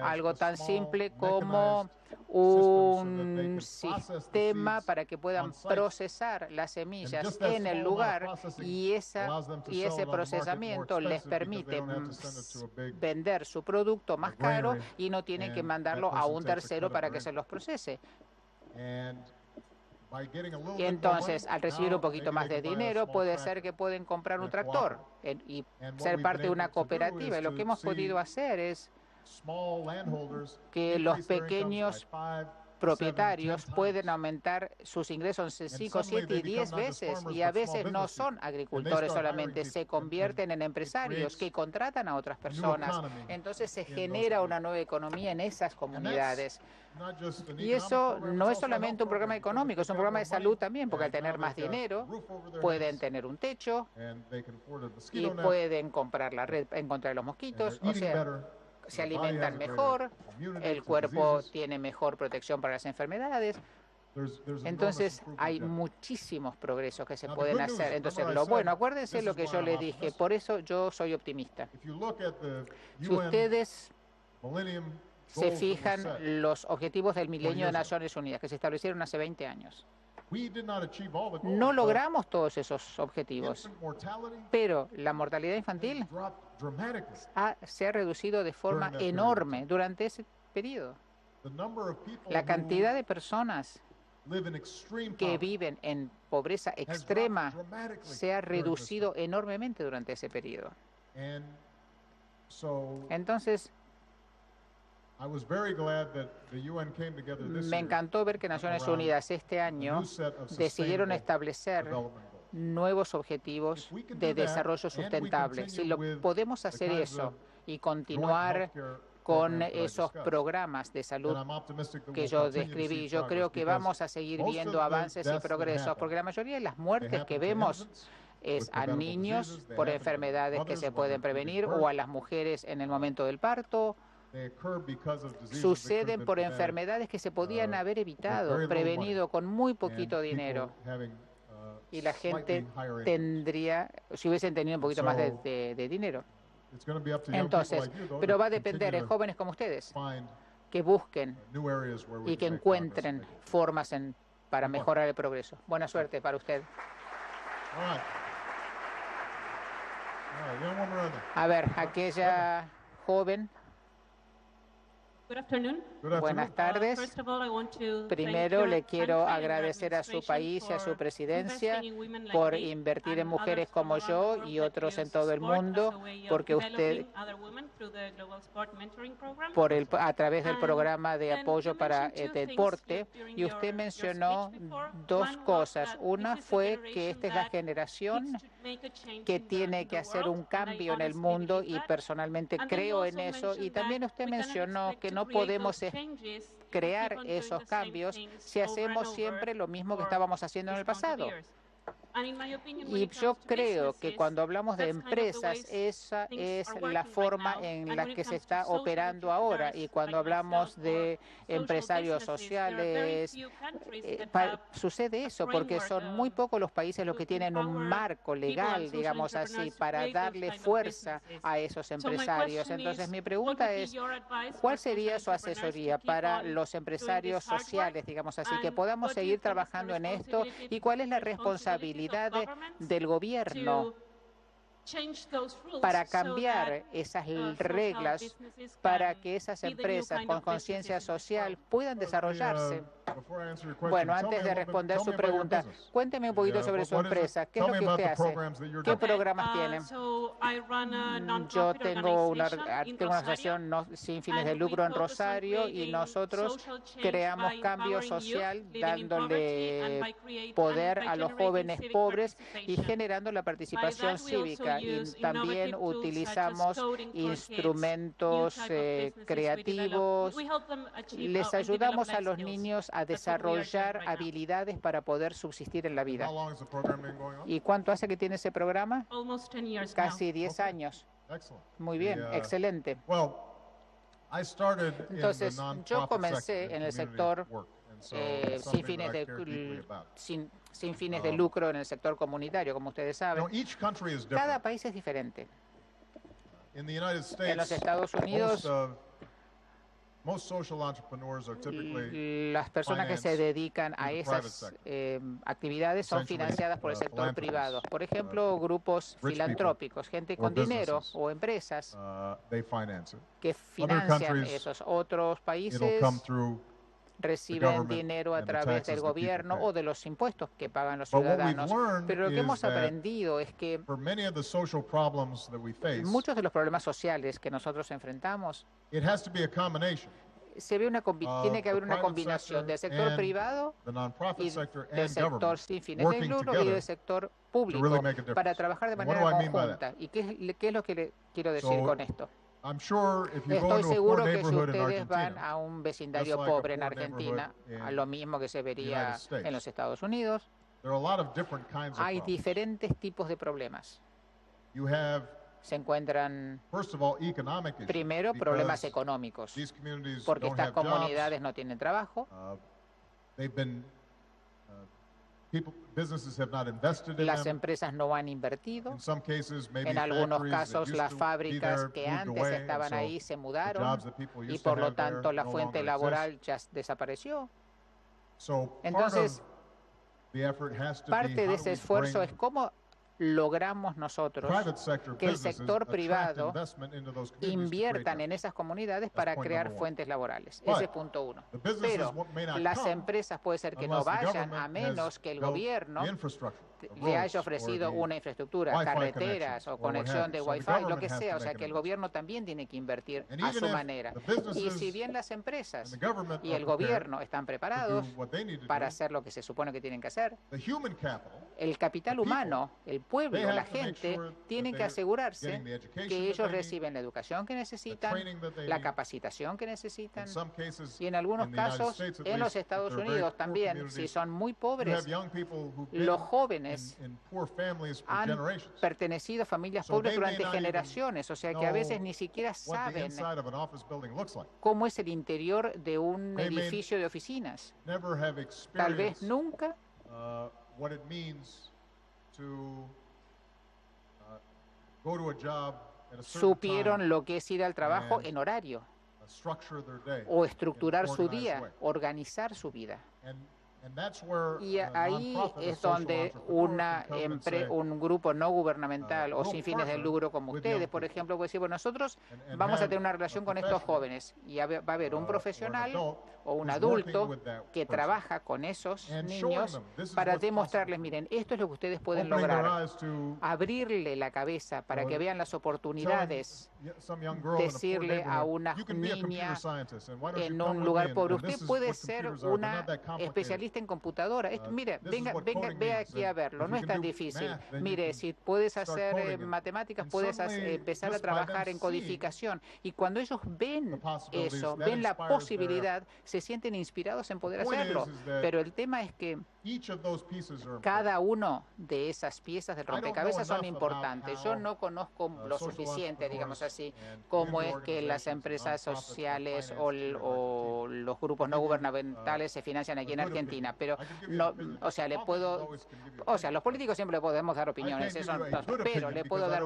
algo tan simple como un sistema para que puedan procesar las semillas en el lugar, y ese procesamiento les permite vender su producto más caro y no tienen que mandarlo a un tercero para que se los procese. Y entonces, al recibir un poquito más de dinero, puede ser que pueden comprar un tractor y ser parte de una cooperativa. Y lo que hemos podido hacer es que los pequeños propietarios pueden aumentar sus ingresos en 5, 7 y 10 veces, y a veces no son agricultores solamente, se convierten en empresarios que contratan a otras personas. Entonces se genera una nueva economía en esas comunidades. Y eso no es solamente un programa económico, es un programa de salud también, porque al tener más dinero pueden tener un techo y pueden comprar la red en contra de los mosquitos, o sea, se alimentan mejor, el cuerpo tiene mejor protección para las enfermedades. Entonces hay muchísimos progresos que se pueden hacer. Entonces, lo bueno, acuérdense lo que yo les dije, por eso yo soy optimista. Si ustedes se fijan los objetivos del milenio de Naciones Unidas, que se establecieron hace 20 años, no logramos todos esos objetivos, pero la mortalidad infantil se ha reducido de forma enorme durante ese periodo. La cantidad de personas que viven en pobreza extrema se ha reducido enormemente durante ese periodo. Entonces, me encantó ver que Naciones Unidas este año decidieron establecer nuevos objetivos de desarrollo sustentable. Si podemos hacer eso y continuar con esos programas de salud que yo describí, yo creo que vamos a seguir viendo avances y progresos, porque la mayoría de las muertes que vemos es a niños por enfermedades que se pueden prevenir o a las mujeres en el momento del parto. Suceden por enfermedades que se podían haber evitado, prevenido con muy poquito dinero. Y la gente tendría, si hubiesen tenido un poquito más de dinero. Entonces, pero va a depender de jóvenes como ustedes, que busquen y que encuentren formas para mejorar el progreso. Buena suerte para usted. A ver, aquella joven. Good afternoon. Good Buenas afternoon. tardes. First of all, I want to Primero thank le your quiero country and your agradecer a su administration país y a su for presidencia investing in women like por me invertir en and mujeres others from como around the yo world y that otros en use todo el sport as a mundo, way of porque usted, developing other women through the Global Sport Mentoring Program. a través del And programa de then apoyo you para mentioned two deporte, things during y usted your mencionó speech before. dos One was cosas. that Una this is a fue que generation esta es la that generación needs to make a change que in tiene que the hacer world, un and I cambio en el honestly mundo, believe y that. personalmente And then you creo en also eso. Y mentioned también that usted we cannot mencionó expect que to no create podemos those changes if we crear keep on doing esos the same cambios things si over and hacemos over siempre lo mismo que for estábamos haciendo en el this amount of pasado. years. And in my opinion, when Y it yo comes to creo que businesses, cuando hablamos de that's kind of the empresas, ways esa things es are la working right forma now. en And la when it que se comes to está social operando ahora. Y entrepreneurs cuando like myself hablamos or de social empresarios businesses, there are very sociales, few countries that have sucede a eso, porque framework son muy pocos los países los to que tienen un empower marco people and legal, social digamos así, entrepreneurs to para create those darle kind of fuerza businesses. a esos So my empresarios. question Entonces is, mi what pregunta would be es, your advice ¿cuál for social sería su entrepreneurs to asesoría keep para on los doing empresarios this hard work? sociales, digamos así, que And podamos what do you seguir think is the trabajando en esto? responsibility ¿Y cuál es la responsibilities of responsabilidad governments del gobierno to change those rules para so cambiar that esas social reglas businesses para can que esas be the new empresas kind con of conciencia businesses in this social world? puedan desarrollarse? Before I answer your question, Bueno, tell me antes a de little bit- responder tell su me about your pregunta, business. cuénteme un poquito sobre su What is it? empresa. ¿Qué es Tell lo me que about usted the hace? programs that you're ¿Qué doing. programas tiene? So I run a Yo non-profit tengo una organization in tengo una Rosario, asociación sin fines de and we lucro en focus on Rosario, y creating nosotros social change creamos by cambio empowering youth social living in poverty and dándole by poder by a los generating jóvenes civic pobres y participation. generando la By participación that, we also cívica. Y use también innovative tools such as utilizamos coding for kids, new instrumentos type of businesses we develop. creativos. We help them achieve Les and develop ayudamos a life los skills. niños a That's what we are doing desarrollar right now. habilidades para poder subsistir en la vida. How long has the program been going on? ¿Y cuánto hace que tiene ese programa? Almost 10 years now. Casi 10 Okay. años. Excellent. Muy bien, The, excelente. Well, I started in the Entonces, yo non-profit comencé sector, en el community sector work, and so it's sin something fines that I de care deeply about. sin fines de lucro en el sector comunitario, como ustedes You know, saben. each country is Cada different. país es diferente. In the United En los States, Estados Unidos, most social entrepreneurs are typically las personas que se financed dedican a through the private esas sector. actividades son Essentially, financiadas por el sector philanthropists, privado. Por ejemplo, grupos rich filantrópicos, gente or con dinero businesses. o empresas They finance it. que financian countries, esos. Otros It'll países come through reciben government dinero a and the través taxes del that people gobierno pay. o de los impuestos que pagan los But what we've ciudadanos. learned Pero lo que is hemos that aprendido es que for many of the social problems that we face, muchos de los problemas sociales que nosotros enfrentamos it has to be a combination se ve tiene que haber una private combinación del sector and privado the nonprofit y sector del and sector government sin fines de working lucro y together del sector to público really make a difference. para trabajar de And what manera do I mean by conjunta. ¿Y qué es lo que le quiero decir So, con esto? I'm sure if you go Estoy into a poor seguro que si neighborhood in ustedes van Argentina, a un vecindario just like a pobre en poor Argentina, neighborhood a in lo mismo que se vería United States, en los Estados Unidos, there are a lot of different kinds of hay problems. diferentes tipos de problemas. You have, Se encuentran first of all, economic issues. primero problemas because económicos, these communities porque don't estas have jobs. comunidades no tienen trabajo. They've been, businesses have not invested in Las them. empresas no han invertido. In some cases, maybe En algunos factories that casos, used las to be fábricas there que moved antes away, and estaban so ahí se the mudaron jobs that people y used to por lo have there tanto la no fuente longer laboral exist. ya desapareció. So part Entonces, of the effort has to be parte de how ese do we esfuerzo bring es cómo logramos nosotros private sector que el businesses sector attract privado investment into those communities to create inviertan jobs. en esas comunidades para point crear number one. fuentes laborales. But Ese es punto uno. the businesses Pero may not las come empresas puede ser que no unless the vayan government a menos has que el built gobierno the infrastructure, the le haya roads, or ofrecido the una infraestructura, Wi-Fi carreteras connections, o or what conexión have de you. So the Wi-Fi, lo government que has to sea. O make sea an que el gobierno también tiene que invertir And a even su if manera. the Y businesses si bien las empresas and the government y are el prepared gobierno están to preparados do what they need to para do, hacer lo que se supone que tienen que hacer, the human capital, el capital the people, humano, el pueblo, they have la to make gente, sure that tienen que they're asegurarse getting the education que that ellos they need, reciben la educación que the necesitan, training that they la need. capacitación que necesitan. In some cases, Y en algunos in the United casos, States at en los least, if Estados they're very Unidos poor también, si communities, son muy you pobres, have young people who've been los jóvenes in poor families for han generations. pertenecido a familias So pobres they may durante not even generaciones, o sea que a veces know ni siquiera what the saben inside of an office building looks like. cómo es el interior de un They may edificio de oficinas. Never have Tal vez experienced nunca what it means to go to a job at a certain supieron time, lo que es ir al trabajo and en horario structure their day o in estructurar an su organized día, way. organizar su vida. And Y ahí es donde un grupo no gubernamental o sin fines de lucro como ustedes, por ejemplo, puede decir, bueno, nosotros vamos a tener una relación con estos jóvenes y va a haber un profesional o un adulto que trabaja con esos niños para demostrarles, miren, esto es lo que ustedes pueden lograr. Abrirle la cabeza para que vean las oportunidades, decirle a una niña en un lugar pobre, usted puede ser una especialista en computadora. Mire, ve aquí a verlo, no es tan difícil. Mire, si puedes hacer matemáticas, puedes empezar a trabajar en codificación. Y cuando ellos ven eso, ven la posibilidad, se sienten inspirados en poder hacerlo. Pero el tema es que cada uno de esas piezas del rompecabezas son importantes. Yo no conozco lo suficiente, digamos así, cómo es que las empresas sociales o los grupos no gubernamentales se financian aquí en Argentina, pero no, los políticos siempre podemos dar opiniones, pero le puedo dar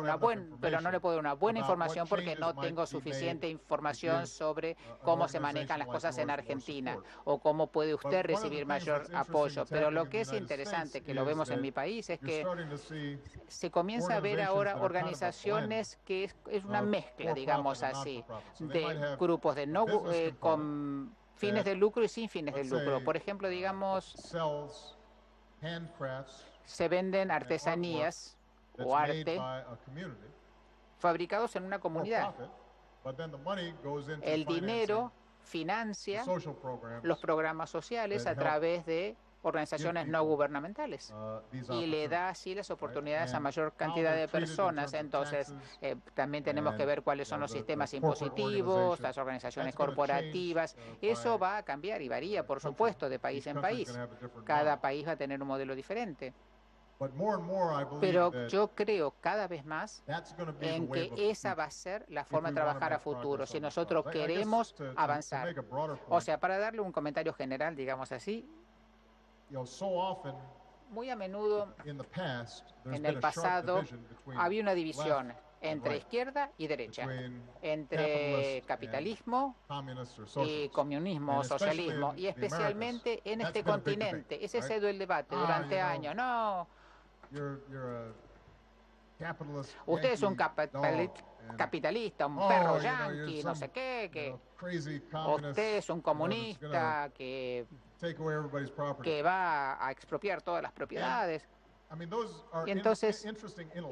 pero no le puedo dar una buena información porque no tengo suficiente información sobre cómo se manejan las cosas en Argentina o cómo puede usted recibir mayor apoyo. Pero lo que es interesante, que lo vemos en mi país, es que se comienza a ver ahora organizaciones que es una mezcla, digamos así, de grupos de con fines de lucro y sin fines de lucro. Por ejemplo, digamos, se venden artesanías o arte fabricados en una comunidad. El dinero financia los programas sociales a través de organizaciones no gubernamentales y le da así las oportunidades a mayor cantidad de personas. Entonces, también tenemos que ver cuáles son los sistemas impositivos, las organizaciones corporativas. Eso va a cambiar y varía, por supuesto, de país en país. Cada país va a tener un modelo diferente. Pero yo creo cada vez más en que esa va a ser la forma de trabajar a futuro, si nosotros queremos avanzar. O sea, para darle un comentario general, digamos así, muy a menudo en el pasado había una división entre izquierda y derecha, entre capitalismo y comunismo o socialismo, y especialmente en este continente. Ese ha sido el debate durante años. No, usted es un capitalista, un perro yanqui, no sé qué, que usted es un comunista que va a expropiar todas las propiedades. Y entonces,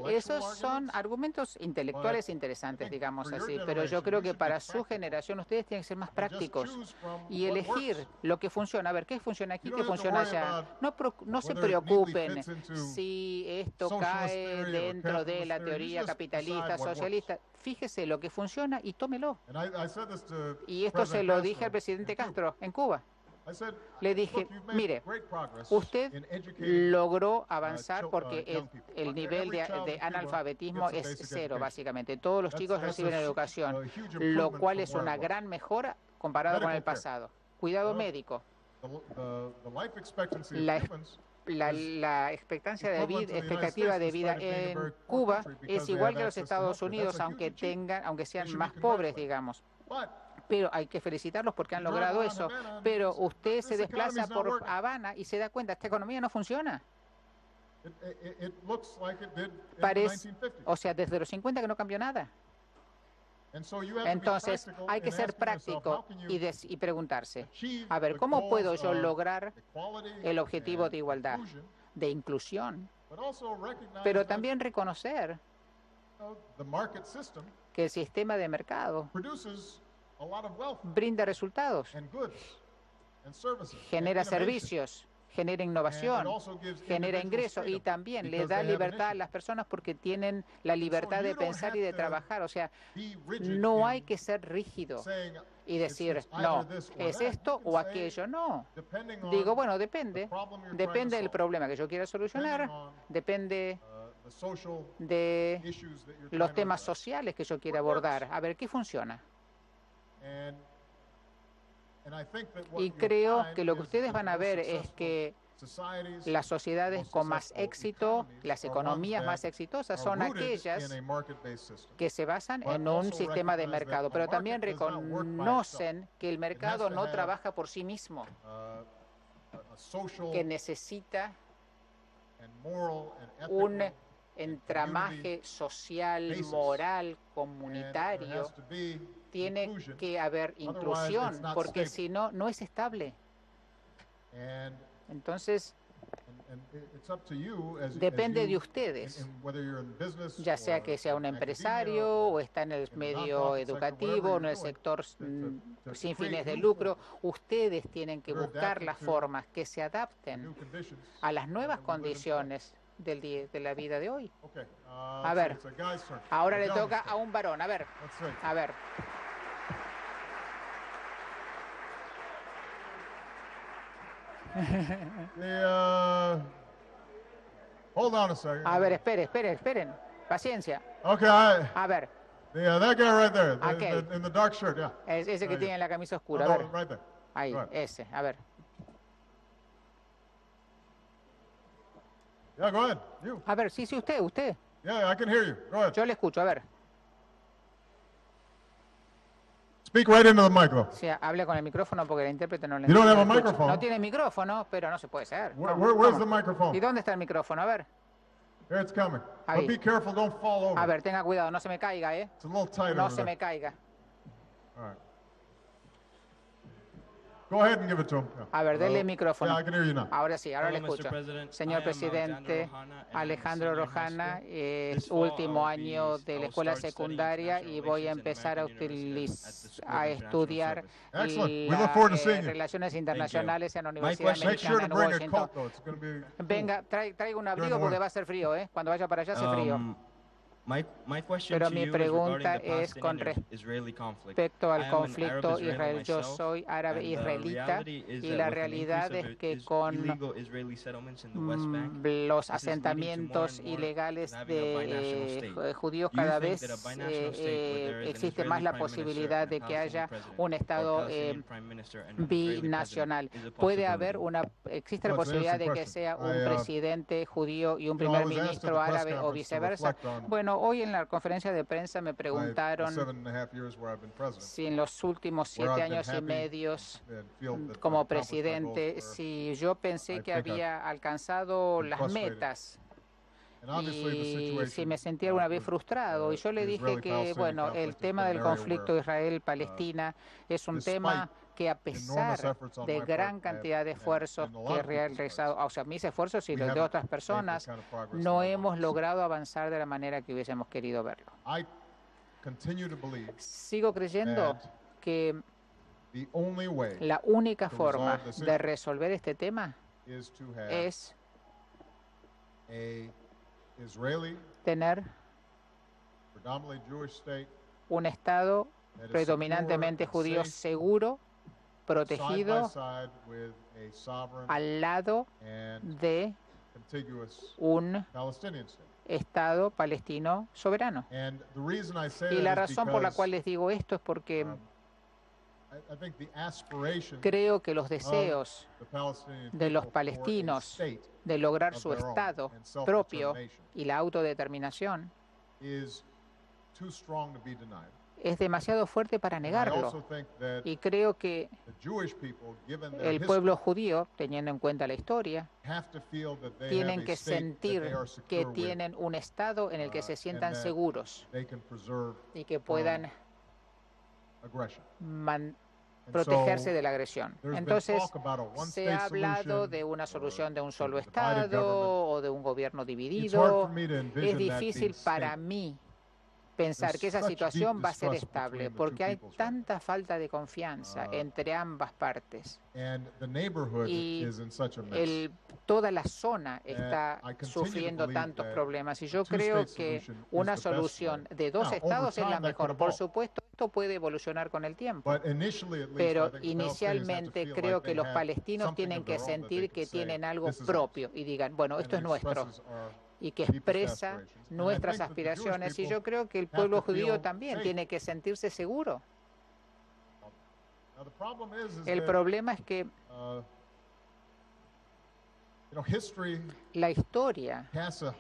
esos son argumentos intelectuales interesantes, digamos así, pero yo creo que para su generación ustedes tienen que ser más prácticos y elegir lo que funciona. A ver, ¿qué funciona aquí? ¿Qué funciona allá? No se preocupen si esto cae dentro de la teoría capitalista, socialista. Fíjese lo que funciona y tómelo. Y esto se lo dije al presidente Castro en Cuba. Le dije, mire, usted logró avanzar porque el nivel de analfabetismo es cero, básicamente. Todos los chicos reciben educación, lo cual es una gran mejora comparado con el pasado. Cuidado médico. La expectativa de vida en Cuba es igual que en los Estados Unidos, aunque sean más pobres, digamos. Pero hay que felicitarlos porque han logrado eso. Pero usted se desplaza por Habana y se da cuenta, esta economía no funciona. O sea, desde los 50 que no cambió nada. Entonces, hay que ser práctico y preguntarse, a ver, ¿cómo puedo yo lograr el objetivo de igualdad, de inclusión? Pero también reconocer que el sistema de mercado brinda resultados, genera servicios, genera innovación, genera ingresos y también le da libertad a las personas porque tienen la libertad de pensar y de trabajar. O sea, no hay que ser rígido y decir, no, es esto o aquello. No. Digo, bueno, depende del problema que yo quiera solucionar, depende de los temas sociales que yo quiera abordar. A ver, ¿qué funciona? Y creo que lo que ustedes van a ver es que las sociedades con más éxito, las economías más exitosas son aquellas que se basan en un sistema de mercado, pero también reconocen que el mercado no trabaja por sí mismo. a social que necesita and moral and un ethical entramaje social, moral, and there comunitario. has to be Tiene inclusion. que haber Otherwise, inclusión, it's not porque stable. si no, no es estable. And Entonces, it's up to you as depende you, de ustedes, in whether you're in business ya sea que sea un or in empresario academia o or está en el in the medio nonprofit sector, educativo o en whatever el you're sector doing, to sin create fines de new lucro, forms ustedes tienen que that are buscar adapted las to formas que se the adapten new conditions a las nuevas that we live in today. condiciones de la vida de hoy. Okay, A let's see, ver, it's a guy's turn. ahora A le gentleman's toca turn. a un varón. A ver, Let's see. a ver. Hold on a second. A ver, esperen. Paciencia. Okay, A ver, that guy right there, Aquel. in the dark shirt, yeah. ese que There you tiene la camisa go. oscura. A No, ver, right there. ahí, Go ahead. ese. A ver. Yeah, go ahead. You. A ver, sí, usted. Yeah, I can hear you. Go ahead. Yo le escucho, a ver. Speak right into the mic, though. Sí, hable con el micrófono porque el intérprete no le You don't have a escucha. microphone. No tiene micrófono, pero no se puede ser. Where's the ¿Cómo? microphone? ¿Y dónde está el micrófono? A ver. Here it's coming. Ahí. But be careful, don't fall over. A ver, tenga cuidado, no se me caiga, ¿eh? It's a little tight No over se there. me caiga. All right. Go ahead and give it to him. Yeah. A ver, denle el Yeah, micrófono. I can hear you now. Ahora sí, ahora le Hello, Mr. escucho. President. I Señor am presidente, Alejandro Alejandro Rojana, Rojana, es This fall, último I will be- año de I la will escuela start studying secundaria y international voy a relations at empezar a, American University at the School of a International estudiar Service. Excellent. We look forward to seeing you. relaciones internacionales en la My Universidad question- Make sure Americana to en bring a Washington. coat, though. It's going to be cool. Venga, traiga un abrigo the porque winter. va a ser frío, ¿eh? Cuando vaya para allá hace frío. My question Pero to mi you is regarding pregunta the es con Palestinian-Israeli conflict. respecto I al am an conflicto Arab-Israeli Israel. Yo myself, soy árabe and the israelita reality is y that la with an realidad increase of es que is- con illegal Israeli settlements in the West Bank, los this is leading to more asentamientos and more ilegales to having a binational state. de judíos Do you cada think vez that a binational state where there is an existe Israeli más la prime minister posibilidad and a de que haya Palestinian president, un or Estado Palestinian prime minister and an Israeli president binacional. is a Puede haber possibility? existe la Well, it's an posibilidad de que interesting sea un question. presidente judío y un You know, I primer was asked at ministro the press árabe o conference to viceversa. reflect on Bueno, hoy en la conferencia de prensa me the preguntaron 7.5 years where I've been president. si en los últimos Where 7 I've been años y happy medios and feel that I've como accomplished my presidente, goals were- si yo pensé I que think I've había alcanzado been las frustrated. metas And obviously the y situation, si me sentía alguna vez with, frustrado. Y yo le the dije que, Israeli-Palestinian bueno, el conflict has tema been del an area conflicto where, Israel-Palestina es un despite tema que a enormous pesar efforts on de my gran part cantidad de esfuerzos and a lot que he of people's realizado, o sea, mis esfuerzos y we los de haven't otras made the personas, kind of progress no that I hemos wanted to see. logrado avanzar de la manera que hubiésemos querido verlo. I continue to believe Sigo creyendo that que the only way la única to forma resolve this de issue resolver este tema is to have es a Israeli, tener predominantly Jewish state un Estado that is predominantemente secure and judío safe, seguro, protegido, side by side with a sovereign al lado and de contiguous un Palestinian state. Estado palestino soberano. And the reason I say Y la that is razón por la because, cual les digo esto es porque I think the aspiration creo que los deseos the Palestinian de los people for a palestinos state de lograr of su their own Estado and propio self-determination y la autodeterminación is too strong to be denied. es demasiado fuerte para And I negarlo. also think that Y creo que the Jewish people, given their el history, pueblo judío, teniendo en cuenta la historia, have to feel that they have tienen a que state that sentir they are que secure with, tienen un Estado en el que se and sientan that seguros they can preserve y que puedan aggression. man- And protegerse so de la agresión. there's been Entonces, talk about a se one-state ha hablado solution de una or solución de un a solo divided Estado government. o de un gobierno It's hard dividido. for me to Es envision that difícil being para stable. mí pensar There's que esa such situación deep va a ser distrust estable between the porque two hay peoples right now. tanta falta de confianza entre ambas partes. And the neighborhood Y is in such a mess. Toda la zona está I continue to sufriendo believe tantos that problemas y a yo two-state creo que solution is una the best solución way. de dos Now, over estados es time, la that could mejor. Por evolve. supuesto, esto puede evolucionar con el tiempo. But initially, at least, I Pero think the Palestinians have to inicialmente feel creo like que they los have palestinos something tienen of que their own that they sentir can que say, tienen algo "This is ours." propio y digan, bueno, esto es And it nuestro expresses our y que deepest expresa aspirations. And I nuestras think that the Jewish aspiraciones. Y people yo creo que el have pueblo to feel judío también safe. tiene que sentirse seguro. Now, the problem is El that, problema es que history la historia casts a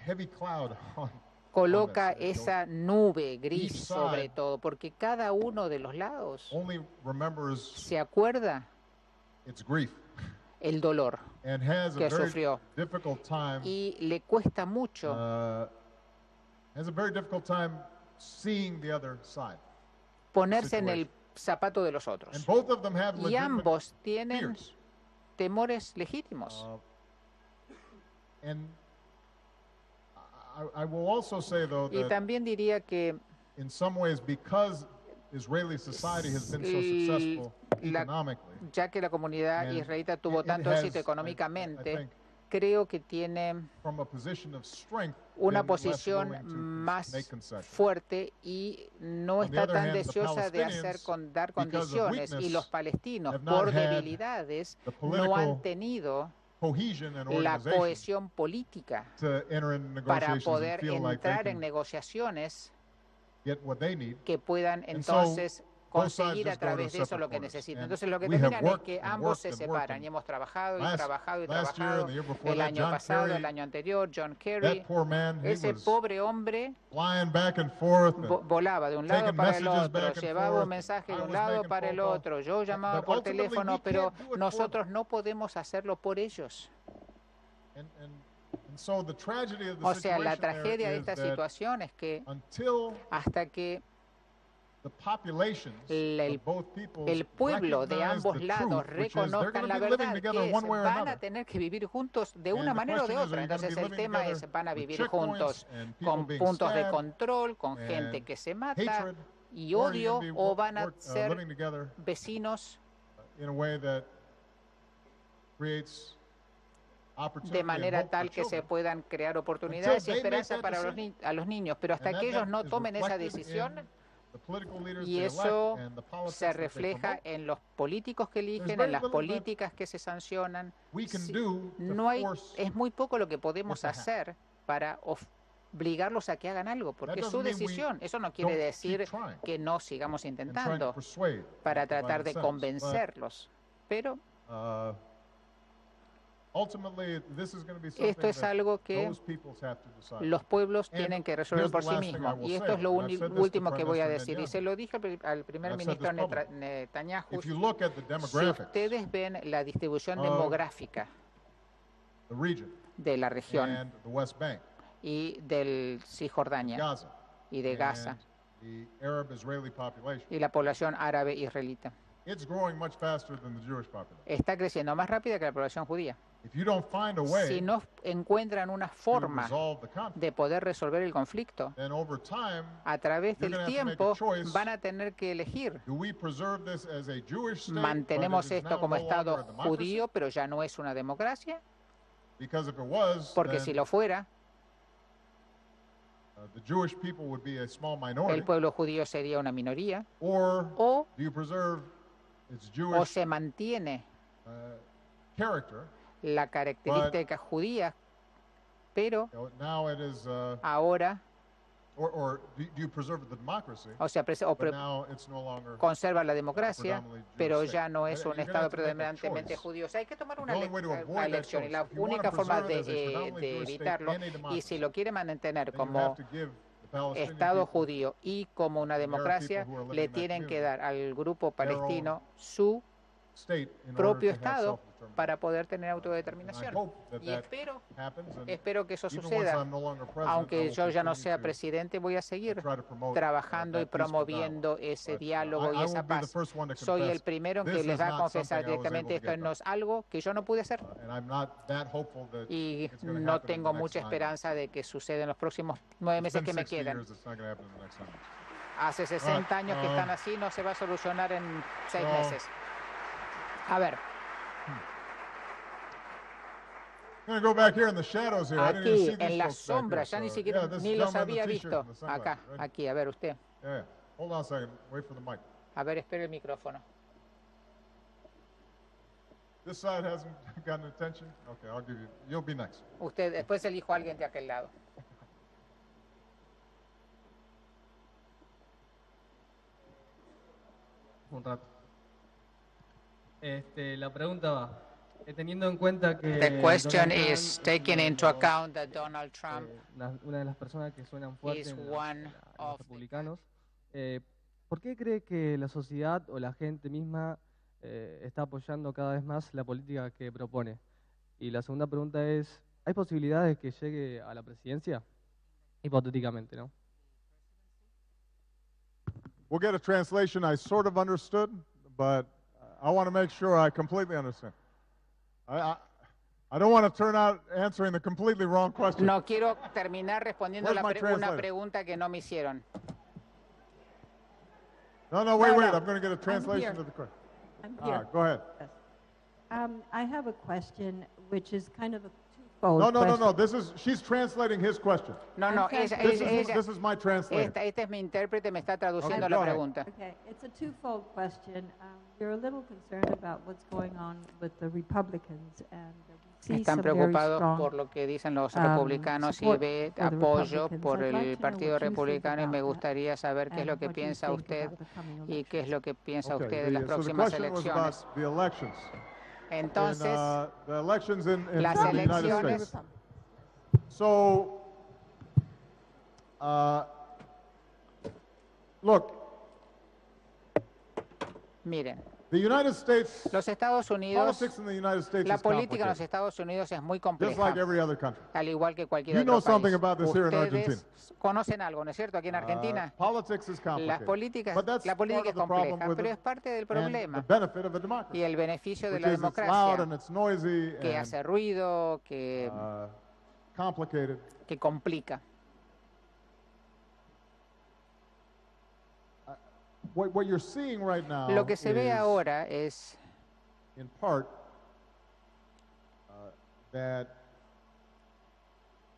heavy cloud on coloca this. esa nube gris Each sobre side todo, porque cada uno de los lados only remembers se acuerda its grief. el dolor and has a que very sufrió difficult time, y le cuesta mucho has a very difficult time seeing the other side. ponerse en el situation. zapato de los And otros. both of them have Y legitimate ambos tienen fears. temores legítimos. And I will also say, though, Y that también diría que in some ways, because Israeli society has been so successful economically, ya que la comunidad and israelita tuvo it tanto has, éxito I económicamente, think, creo que tiene from a position of strength, una been less posición willing to más make concessions. fuerte y no On the está other tan hand, the deseosa de Palestinians, dar because of condiciones, y weakness, los palestinos, have not por had debilidades, the no han political tenido cohesion and la organization cohesión política to enter in para negotiations and poder feel like they entrar en can negociaciones get what they need. que puedan And so, entonces both sides conseguir a just go to través de eso separate lo que corners. necesitan. And Entonces lo que we have terminan es worked que and ambos worked se and worked separan and y hemos trabajado y last trabajado y year and trabajado. the year before El that, año John pasado, Kerry, el año anterior, John that Kerry, poor man, he ese was pobre hombre flying back and forth. And volaba de un lado taking para el messages otro, back and llevaba forth, un mensaje and de I un was lado making para el phone calls. otro, yo llamaba But por ultimately, teléfono, we pero can't do it for nosotros them. no podemos hacerlo por ellos. And so the tragedy of the O sea, la situation there tragedia de is esta that situación es que until hasta que the populations el of both peoples el pueblo de recognize ambos the lados truth, which is they're reconozcan going la to be living verdad, together que one way or van a another. tener que vivir juntos de And una the manera o de question is, otra. are you gonna Entonces be el living tema together es, van a with vivir checkpoints juntos and people con being puntos de stabbed control, con and gente que se mata hatred, y or are you odio, gonna be o van a ser living together vecinos in a way that creates opportunity de and manera hope for tal que se children. puedan crear oportunidades y Until they make esperanza that para decision, a los niños. Pero hasta And que ellos no is tomen esa reflected decisión, in the political leaders y they elect eso and the politics se that they refleja promote, en los políticos que eligen, very en las little that políticas que se sancionan. we can Sí, do to no hay, force es muy poco lo que podemos it to happen. hacer para obligarlos a que hagan algo, porque es su doesn't mean we decisión. Eso no quiere don't decir keep trying que no sigamos and trying to intentando persuade para and provide tratar de incentives. convencerlos. Pero But, ultimately, this is going to be something esto es that algo que those peoples have to decide. los pueblos And tienen que resolver here's por the sí last thing I mismos. will Y esto say, es lo and I've said this to último que voy a Prime decir. Y Minister se lo dije al primer And I've said ministro this publicly. Netanyahu. If you look at the Si demographics, ustedes ven la distribución of demográfica the region de la región and the West Bank, y del Cisjordania Gaza, y de Gaza and the Arab-Israeli population, y la población árabe israelita, it's growing much faster than the Jewish population. está creciendo más rápida que la población judía. If you don't find a way Si no encuentran una to forma resolve the conflict, de poder resolver el conflicto, then over time, a través you're del gonna have to make a tiempo choice. van a tener que elegir. Do we preserve this as a Jewish state, Mantenemos but it is esto now como no longer Estado a democracy? judío, pero ya no es una democracia, Because if it was, porque then, si lo fuera, the Jewish people would be a small el minority. pueblo judío sería una minoría, Or o do you preserve its o Jewish se mantiene character? la característica judía, pero Now it is, ahora, or do you preserve the democracy? o sea, But now it's no longer. conserva la democracia, predominantly Jewish pero state. ya no es un You're gonna Estado have to make a predominantemente choice. judío. O sea, hay que tomar The una only way to avoid that elección y choice, la if you wanna única forma preserve it as a de predominantly Jewish state evitarlo, and a y si democracy, lo quiere mantener then you como have to give the Palestinian Estado people judío y como una the Arab democracia, people who are living le in that tienen que community dar al grupo their own palestino su state in order propio to have Estado self-determination. para poder tener And I autodeterminación. hope that Y that happens, and espero que eso even once suceda. I'm no longer president, I Aunque will yo ya no continue sea to presidente, voy a seguir try to promote trabajando y that peaceful promoviendo dialogue. ese But, diálogo y I esa will be the paz. first one to Soy el confess, primero que this les is va a not confesar something I was directamente, able to esto get no done. es algo que yo no pude hacer. And I'm not that hopeful that Y it's gonna no happen in tengo the next mucha 9 esperanza de que suceda en los próximos 9 It's meses been que me 60 quedan. years, it's not gonna happen in the next 9 months. Hace 60 años que están así, no se va a solucionar en 6 so- meses. A ver, I'm gonna go back here in the shadows here. I didn't even aquí see these en las folks back here. sombras, ya ni So, siquiera yeah, this ni los gentleman in había the t-shirt visto. and the sunglasses, Acá, right? aquí, a ver usted. Yeah. Hold on a second. Wait for the mic. A ver, espere el micrófono. This side hasn't gotten attention? Okay, I'll give you. You'll be next. Usted después elijo a alguien de aquel lado. Un rato. La pregunta va, teniendo en cuenta que The question Donald Trump is es taking uno de into los, account that Donald Trump una de las personas que suenan fuertes is en one los of republicanos, ¿por qué cree que la sociedad o la gente misma está apoyando cada vez más la política que propone. Y la segunda pregunta es, ¿hay posibilidades de que llegue a la presidencia? Hipotéticamente, ¿no? We'll get a translation. I sort of understood, but I want to make sure I completely understand. I don't want to turn out answering the completely wrong question. No quiero terminar respondiendo Where's my una translator? pregunta que no me hicieron. No, wait. No. I'm going to get a translation here. to the question. I'm All here. right, go ahead. Yes. I have a question, which is kind of a twofold No. question. She's translating his question. No, This is my translator. esta es mi intérprete, me está traduciendo Okay, la go ahead. pregunta. Okay, it's a twofold question. We're a little concerned about what's going on with the Republicans, and we see Están some very preocupados strong por lo que dicen los republicanos y support ve for the apoyo Republicans. por I'd like el to know Partido what you think Republicano y me about that gustaría saber qué es lo que and what you piensa think usted about the coming y qué es lo que piensa Okay, usted de las so the próximas question was elecciones. about the elections. Entonces, the elections in las the United elecciones, States. So, look, miren, the United States, los Estados Unidos, politics in the United States la is política en los complicated, Estados Unidos es muy just like compleja, every other country. al igual que cualquier You know otro something país. about this here in Argentina. Ustedes conocen algo, ¿no es cierto? Aquí en Argentina, Politics is las complicated. políticas, But that's la política part es of the problem compleja, with pero it es parte del and the problema benefit of a democracy, y el beneficio de which la is it's loud democracia, and it's noisy que and hace ruido, complicated. que complica. What you're seeing right now Lo que se ve is, ahora es in part, that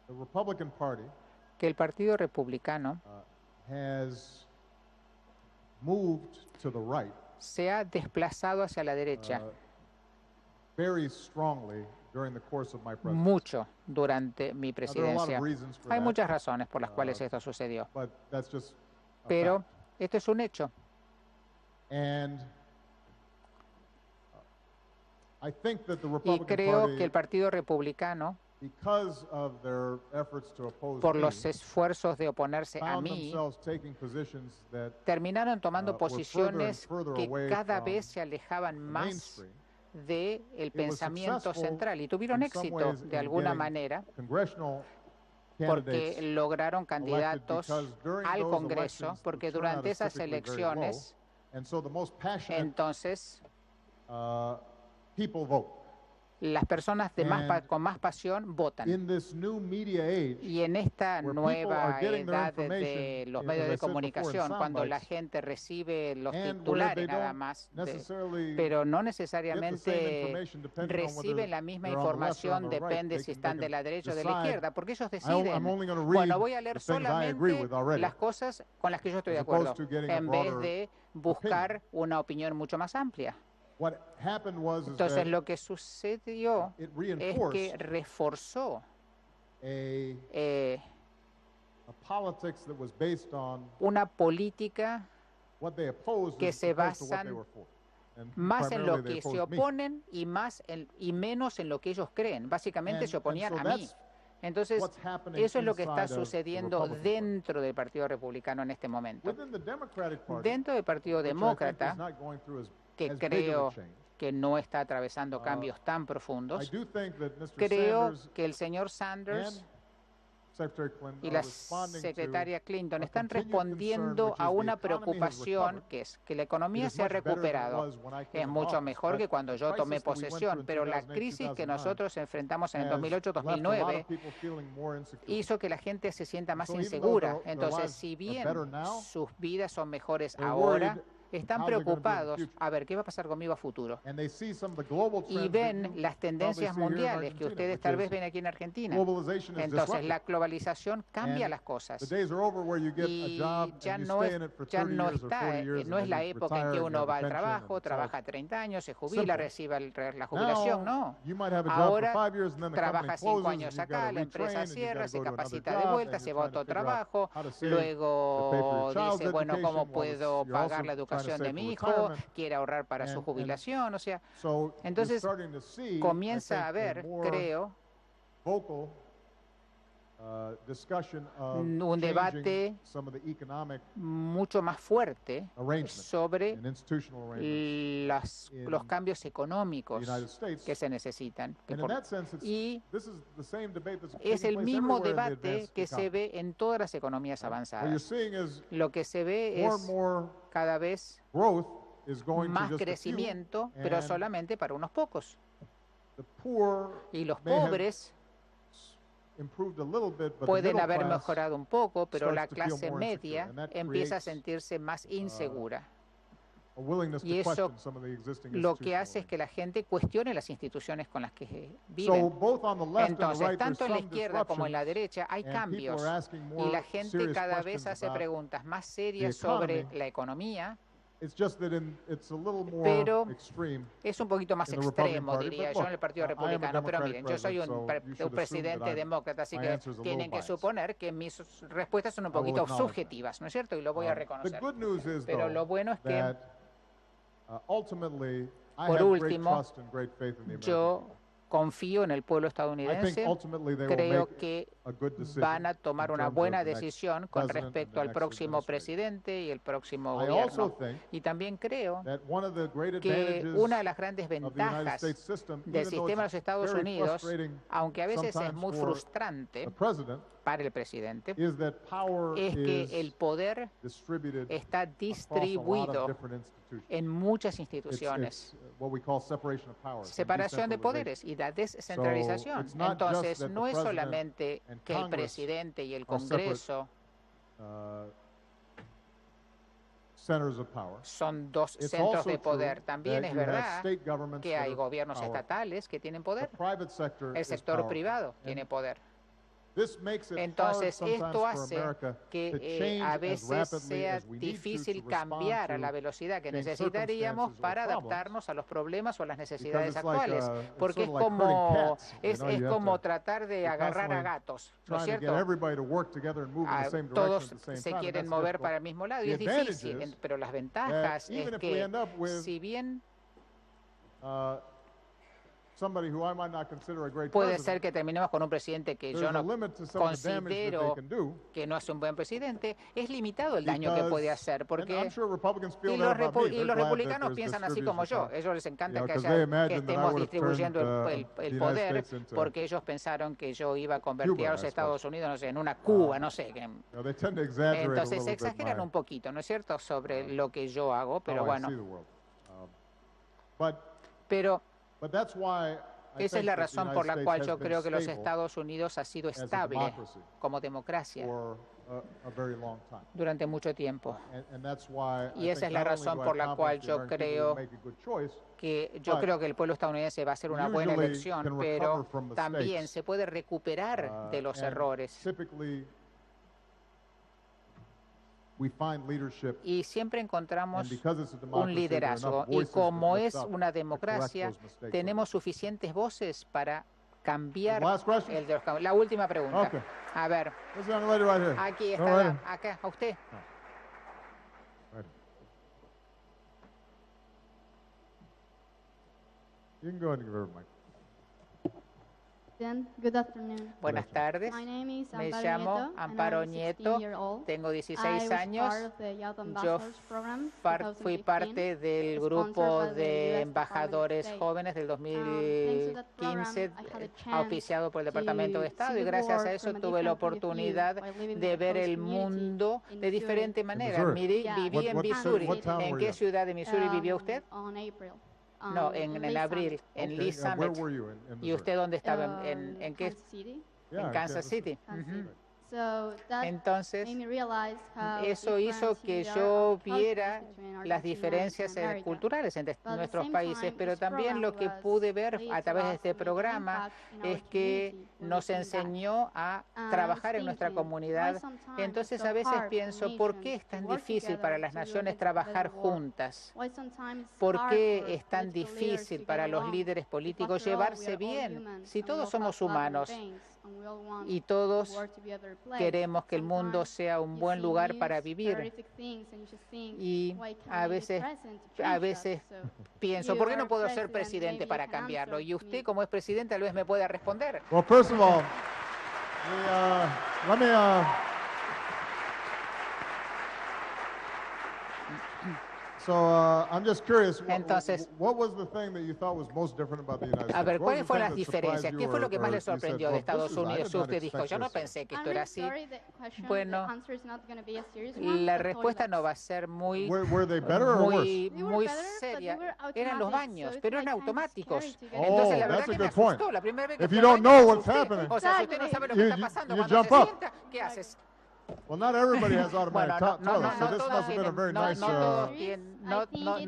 the Republican Party que el Partido Republicano has moved to the right se ha desplazado hacia la derecha very strongly during the course of my presidency. mucho durante mi Now, there are a lot presidencia. of reasons for Hay that, muchas razones por las cuales esto sucedió, but that's just a pero fact. esto es un hecho. And I think that the Y Republican creo Party, que el Partido Republicano, because of their efforts to oppose por me, los esfuerzos de oponerse a found mí, themselves taking positions that terminaron tomando were further and posiciones further que away cada from vez se alejaban the más mainstream. del was pensamiento successful central y tuvieron in some éxito ways de in alguna getting manera congressional porque candidates lograron candidatos because during al those Congreso, elections, porque the turnout durante is esas typically very elecciones, low, and so the most passionate entonces, people vote. las personas de And con más pasión votan. In this new media age, Y en esta where people nueva are getting their edad de information, los as medios I de said before, in comunicación, sound cuando la bites, gente recibe los and where titulares they nada don't más, necessarily pero no get the same necesariamente information depending on whether reciben la misma they're on the left or on información, the right. depende They si can- están they de la can derecha o de la decide, izquierda, porque ellos I'm deciden, only gonna read bueno, voy a leer the things I agree solamente with already, las cosas con las que yo estoy de as opposed acuerdo, to getting a en vez broader de buscar una opinión mucho más amplia. What happened was is Entonces that lo que sucedió it es reinforced que reforzó a politics that was based on una política what they opposed que as se opposed to what basan they were for. And más en lo primarily they que se opposed me. oponen y menos en lo que ellos creen. Básicamente se oponían so a mí. that's Entonces, what's happening eso es lo que está inside of the sucediendo Republican Party. dentro del Partido Republicano en este momento. Within the Democratic Party, Dentro del Partido which I think Demócrata, is not going through que as big of a creo change, que no está atravesando cambios tan I profundos, do think that Mr. creo Sanders que el señor Sanders and Secretary Clinton y are la responding secretaria to Clinton a están continued respondiendo concern, which a is the una economy has preocupación recovered. que es que la economía It is se ha much better than it recuperado. was when I came Es into mucho office, mejor but que cuando the yo tomé crisis that we went posesión, through in pero la 2008, crisis que 2009 nosotros enfrentamos en el has left a lot of 2008-2009 people feeling more insecure. hizo que la gente se sienta más So even though insegura. their Entonces, lives si are bien better now, sus vidas son mejores they're ahora, worried están how they're gonna do in the preocupados future. a ver qué va a pasar conmigo a futuro. And they see some of the global Y trends that ven you las tendencias probably see here in mundiales que Argentina, ustedes which tal is vez ven aquí en Argentina. globalization is Entonces, disruptive. la globalización cambia And las cosas. The days are over where you get a Y job ya and you no, stay in it for 30 no years or está, 40 years no and es la then you época en que retire and you uno have va a al pension trabajo, and it's all trabaja 30 años, se jubila, simple. recibe la jubilación, Now, no. you might have a job Ahora for 5 years and then the company trabaja 5 closes and años you've got acá, to la empresa retrain and you've cierra, got to se go to another capacita de job vuelta, and se you're va a trying to otro figure out trabajo, how to save luego to pay for your child's dice, bueno, education ¿cómo while puedo you're pagar also la trying to educación save de mi for hijo? retirement. Quiere ahorrar para su And jubilación, o sea, So entonces you're starting to see, I comienza think, a a ver, more creo, vocal discussion of un changing debate some of the economic mucho más fuerte arrangements sobre and institutional arrangements los cambios in the económicos United States. que se necesitan. And in that sense, Y this is the same debate that's es taking el place mismo everywhere in the debate advanced que se economy. ve en todas las economías What you're avanzadas. seeing is Lo que se ve more es and more cada vez growth is going to más just a few, crecimiento, pero and solamente para unos pocos. the poor Y los may have pobres improved a little bit, but the pueden middle haber class mejorado un poco, pero starts la to feel clase more insecure, media and that empieza a creates, sentirse más insegura. a willingness Y to eso question some of the existing Lo que institutional hace es que la gente cuestione las instituciones con las que So viven. both on the left and the Entonces, right, there's tanto en la some izquierda como en la disruptions, derecha hay and people cambios. are asking Y more la gente serious cada vez questions hace about preguntas más serias the economy. sobre la economía. It's just that it's a little more Pero extreme. Es un poquito más in the Republican extremo, Party, diría but yo, look, en el Partido I am a Republicano. Pero Democratic miren, yo soy president, un so you should assume that presidente demócrata, así my que answer's a little tienen que biased. suponer que mis respuestas son un I will poquito acknowledge subjetivas, ¿no es cierto? Y lo voy a The reconocer. good news is, Pero though, lo bueno es que that ultimately I Por have great último, trust and great faith in the American yo people. confío en el pueblo I think estadounidense. ultimately they will Creo make que a good decision van a tomar in una terms buena of the next decisión con president and respecto the al next próximo administration. presidente y el próximo I also gobierno. think Y también creo that one of the great que advantages una de las grandes of the United ventajas States system, del even though sistema de los it's Estados very Unidos, frustrating aunque a veces es sometimes muy for frustrante the president, para el presidente, is that power es que el is poder distributed está across a lot distribuido of different institutions. en muchas It's instituciones. what we call separation of powers. and Separación de decentralization. poderes y la descentralización. it's not just Entonces, that the no es president solamente and que el Congress presidente y el are separate Congreso uh, centers of power. son dos It's centros also de poder. true También that es you have verdad state governments que that hay are gobiernos powerful. estatales que tienen poder. The private sector El is sector powerful. privado And tiene poder. this makes it hard Entonces, sometimes esto for hace America to que change a as veces rapidly sea as we need difícil to respond cambiar a to la velocidad que changed necesitaríamos circumstances or para problems, adaptarnos a los problemas o a las because necesidades it's like, actuales. it's Porque sort es of like herding como, cats, you es know, you have como to- tratar de you're agarrar a constantly gatos, ¿no es trying to get cierto? everybody to work together and move in the same direction Todos at the same se time, and quieren that's mover difficult. para el mismo lado y The es advantage difícil. is Pero las ventajas that even es if we que end up with si bien uh, somebody who I might not consider a great puede president, ser que terminemos con un presidente que yo there's a no limit to some of the damage that they considero can do. que no es un buen presidente, es limitado el daño que Because- puede hacer, and porque I'm sure Republicans feel y that los, about me. y They're los glad that republicanos there's piensan así distribution como of yo. power. Ellos les encanta You know, que, 'cause haya- they imagine que that I estemos would have distribuyendo turned, el the el United poder, States into porque ellos pensaron que yo iba a convertir Cuba, a los I Estados Unidos, no sé, en una Cuba, no sé. You know, they tend to exaggerate a Entonces little bit exageran my- un poquito, ¿no es cierto?, sobre lo que yo hago, pero how I bueno. see the world. But Pero that's why I esa es think la that the razón United por la States cual has yo been creo que los stable Estados Unidos ha sido as a estable democracy como democracia for a very long time. durante mucho tiempo. And that's why Y I esa think es la not only razón do I por la confidence cual the yo American people creo will make a good choice, que yo But creo que el pueblo estadounidense va a hacer una buena usually elección, can pero recover from mistakes. también se puede recuperar de los and errores. Typically, we find leadership, Y siempre encontramos and because it's a un democracy, there are liderazgo. enough Y voices como that es lift up una to correct democracia, those mistakes. tenemos suficientes voces para cambiar Last question? el de los cambios. La última pregunta. Okay. A ver, This young lady right here. aquí Go está, right ahead. acá, a usted. Right. You can go ahead and give her a mic. Good afternoon. Buenas tardes. My name is Me Amparo llamo Nieto, and Amparo I'm Nieto, 16 years old. tengo I 16 was años. part of the Youth Yo Ambassadors Program fui 2015, parte del grupo sponsored by the de US embajadores Department of State. jóvenes del Thanks to that program, 2015, I had a chance auspiciado por el Departamento de to Estado, see y the gracias a world eso from a tuve la different point of view oportunidad by living in de a ver close el community mundo in de diferente Missouri. manera. Missouri. Yeah. Viví en What Missouri. what town ¿En were qué you? ciudad de Missouri vivió usted? On April. No, en Lee abril, Summit. en Okay, Lee and where Summit. were you in ¿Y Missouri? usted dónde estaba? ¿En qué? Kansas City. Yeah, En Kansas City. Kansas Ujú. City. So that Entonces, made me realize how eso hizo different que we are yo on cultures viera between las Argentina diferencias and America. culturales entre But at the nuestros same países, time, pero this también lo que program pude was ver made a for través de us este to make an programa impact in our es que community when nos we came back. enseñó a And I was trabajar en nuestra thinking, comunidad. why sometimes Entonces it's so a veces hard for pienso, ¿por qué nations es tan to work difícil para together las to do a naciones better trabajar world? juntas? Why sometimes it's ¿Por hard qué for es tan political leaders difícil to para get los along? líderes If políticos after all, we llevarse are all bien? humans Si and we all todos somos have love and humanos pains, and we all want y the todos world to be a better place, queremos que el mundo sometimes sea un you buen see lugar news, para vivir, terrific things, and you just think, y why can't a I be veces present to a change veces that? So, pienso, you ¿por qué are no puedo ser president, presidente maybe para you can cambiarlo? answer Y usted, me. como es presidente, tal vez me pueda responder. Well, first of all, Let me, I'm just curious. Entonces, what was the thing that you thought was most different about the United States? a ver, What was ¿cuáles the fueron thing las that surprised diferencias? you ¿Qué fue lo que más or le you said, sorprendió de "Well, Estados this is- I Unidos? did not Usted dijo, expect yo no this." pensé que esto I'm era really así. sorry, the question, Bueno, the answer is not going to be a serious one. La The respuesta no toilets. va a ser muy, Were they better or worse? muy, They were muy better, but they seria. were Eran los automatic, baños, so it's pero like eran kind of automáticos. scary to get Oh, Entonces, la verdad that's a que me good point. asustó. La primera vez que If fui you al don't baño know me what's asusté. happening, O sea, si usted no sabe lo que you- está you- pasando you cuando jump se up. sienta, ¿qué haces? Well, not everybody has automatic Bueno, no, no, toilets, so no this todos must have been a tienen, very no, nice. no todos I tienen, think no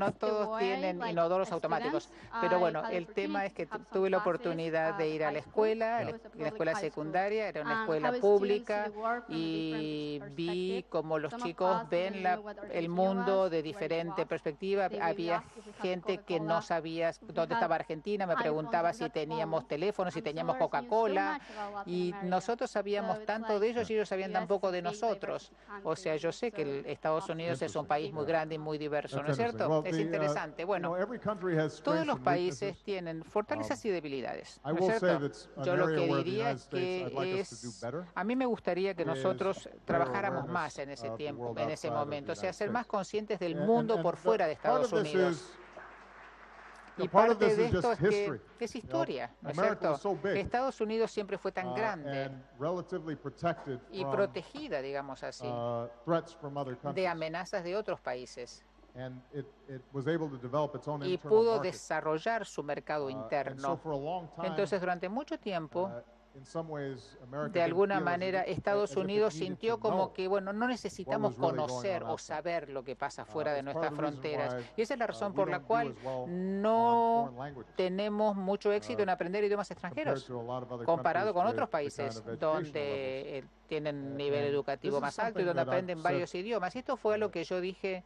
it's the todos way, tienen like, inodoros as automáticos. students, Pero I bueno, had the el tema es que opportunity to have tuve la some classes oportunidad de at ir a la high school. escuela, It was a la public escuela high school. secundaria, era una And escuela how students pública see the world from a y different vi perspective. cómo los Some of chicos us ven didn't la, know what el Argentina mundo was, de where it diferente was. perspectiva. They would Había ask if we had gente que no Coca-Cola, sabía if we dónde had estaba Argentina, me iPhones, preguntaba if we si had teníamos phones. teléfonos, si And teníamos some of us knew so Coca-Cola, much about Latin y America. nosotros sabíamos So it's tanto de ellos y ellos sabían US tan poco is a de big nosotros. diversity O sea, yo sé que country, Estados so Unidos es un Interesting. país muy grande y muy diverso, ¿no That's es interesting. cierto? Well, Es interesante. Bueno, every country has todos strengths los and países weaknesses. tienen fortalezas y debilidades, I ¿no es will say cierto? that's an Yo lo area que where the diría United States I'd like us to do es, better. a mí me gustaría que is nosotros better trabajáramos awareness más en ese of the tiempo, world en ese outside of the momento, o sea, United ser más States. conscientes del And- mundo and por the- fuera de part of Estados this Unidos. is- Y part of parte this de is esto just es que history. es historia, ¿no es America cierto? was so big, Estados Unidos siempre fue tan grande and relatively protected y from protegida, digamos así, threats from other de countries. amenazas de otros países. And it was able to develop its own Y internal pudo market. desarrollar su mercado And so interno. for a long time, Entonces, durante mucho tiempo, in some ways, America de didn't alguna feel as manera, if it Estados needed Unidos to sintió know como que, bueno, no necesitamos what was really going conocer on o outside. saber lo que pasa fuera de It's nuestras part of the reason fronteras. why, Y esa es la razón we por la don't do cual as well no on foreign languages tenemos mucho éxito en aprender idiomas compared extranjeros, to a lot of other comparado con countries otros with the países kind of educational levels. donde tienen nivel and educativo this is más alto y something donde that I've aprenden said, varios idiomas. Y esto fue lo que yo dije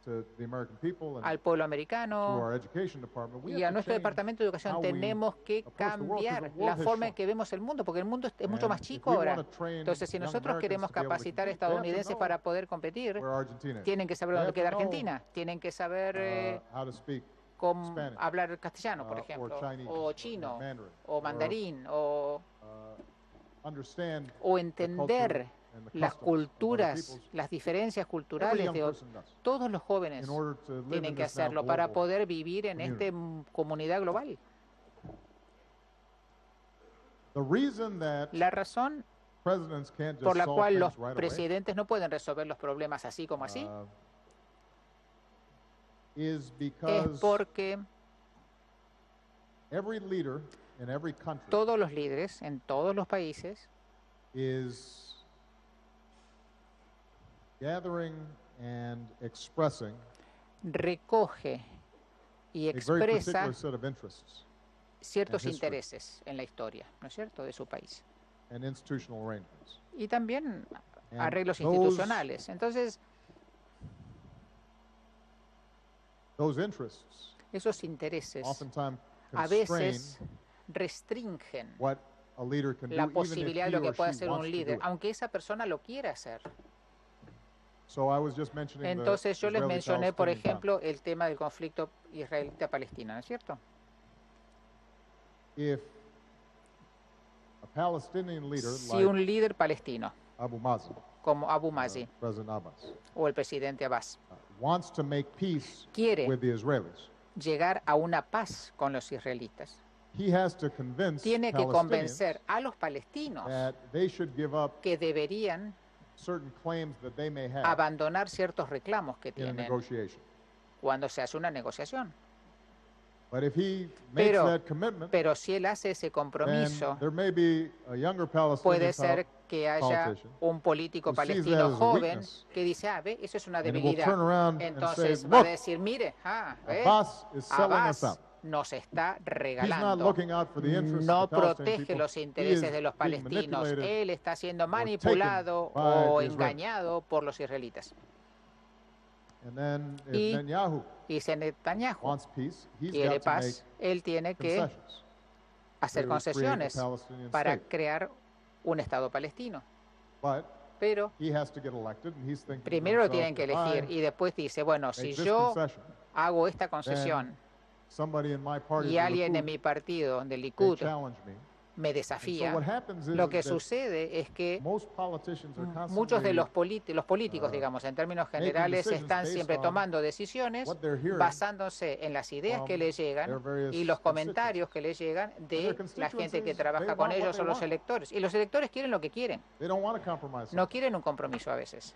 to the American people and al pueblo to americano our education department. We y have a to nuestro change departamento de educación. how we Tenemos que approach the world, 'cause cambiar the world la has forma en shrunk. que vemos el mundo, porque el mundo es mucho And más if chico we ahora. wanna train Entonces, si young nosotros Americans queremos to be able to capacitar compete, they have to estadounidenses know para poder competir, where Argentina is. tienen que saber They dónde have to queda know, Argentina, tienen que saber how to speak cómo Spanish, hablar castellano, por or ejemplo, Chinese, o or chino, Mandarin, o or, mandarín, o understand o the entender culture and the las customs of other culturas, peoples. las diferencias Every culturales young de person does, todos los jóvenes. in order to live Tienen in que this now hacerlo para global poder vivir en community. esta comunidad global. The reason that La razón presidents can't just por la solve cual things los right away, presidentes no pueden resolver los problemas así como así is es because porque every leader in every country todos los líderes en todos los países is gathering and expressing recoge y a very expresa particular set of interests ciertos and history. intereses en la historia, ¿no es cierto?, de su país. and institutional arrangements. Y también And arreglos those- institucionales. Entonces, Those interests esos intereses oftentimes a constrain veces restringen what a leader can do, la even if posibilidad de he lo que or puede she hacer wants un to do líder, it. aunque esa persona lo quiera hacer. So I was just mentioning the Entonces yo les mencioné, por Israeli-Palestinian ejemplo, el tema del conflicto israelita-palestina, ¿no es cierto? conflict. If a Palestinian leader Si like un líder palestino, Abu Mazen, como Abu Mazi President Abbas, o el presidente Abbas, wants to make peace quiere with the Israelis, llegar a una paz con los israelitas, he has to convince tiene que Palestinians convencer a los palestinos that they should give up que deberían certain claims that they may have abandonar ciertos reclamos que in a tienen negotiation. cuando se hace una negociación. But if he makes Pero, that commitment, pero si él hace ese then compromiso, there may be a younger Palestinian puede ser que haya politician un político who sees that palestino as a joven weakness, que dice, ah, ve, eso es una and he will debilidad. turn around and Entonces say, va a "Look, decir, mire, ¿ves? Abbas is selling us Abbas out. nos está He's not regalando. looking out for the interests No of the Palestinian protege people. los He intereses is de los being palestinos. manipulated Él está siendo taken manipulado by o the Israelis." engañado por los israelitas. And then if Y Netanyahu Y si Netanyahu wants peace, he's quiere got to make paz, él tiene que concessions hacer to create a concesiones Palestinian para state. crear un Estado palestino. But Pero he has to get elected, and he's thinking to primero lo himself, tienen que "If I elegir y después dice, bueno, make si this yo concession, hago esta concesión somebody in my party, y the alguien Likud, en mi partido, del may Likud, challenge me, me desafía. what happens is Lo que that sucede es que most politicians are muchos de constantly los políticos, digamos, en términos generales, decisions están based siempre on tomando decisiones what they're hearing basándose en las ideas from que les llegan their various y los comentarios que les llegan de their la gente que constituencies, trabaja they con want what ellos o they los want. electores. Y los electores quieren lo que quieren, They don't want to compromise. no quieren un compromiso a veces.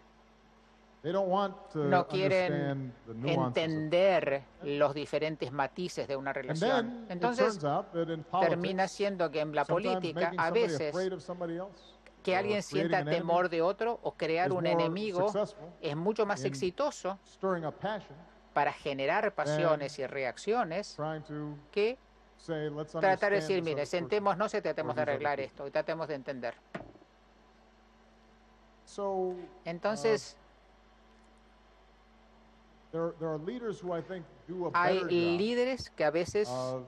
They don't want to No quieren understand the nuances of it. entender los diferentes matices de una And relación. then it Entonces, turns out that in termina politics, siendo que en la sometimes política making a somebody veces afraid of somebody else que or alguien creating sienta an enemy temor de otro o crear is un more enemigo successful es mucho más in exitoso stirring up passion, para generar pasiones y reacciones trying to que say, let's tratar de understand decir, this mire, other person sentémonos y tratemos or de these other arreglar people. esto y tratemos de entender. So, Entonces, there are leaders who I think do a hay better job líderes que a veces of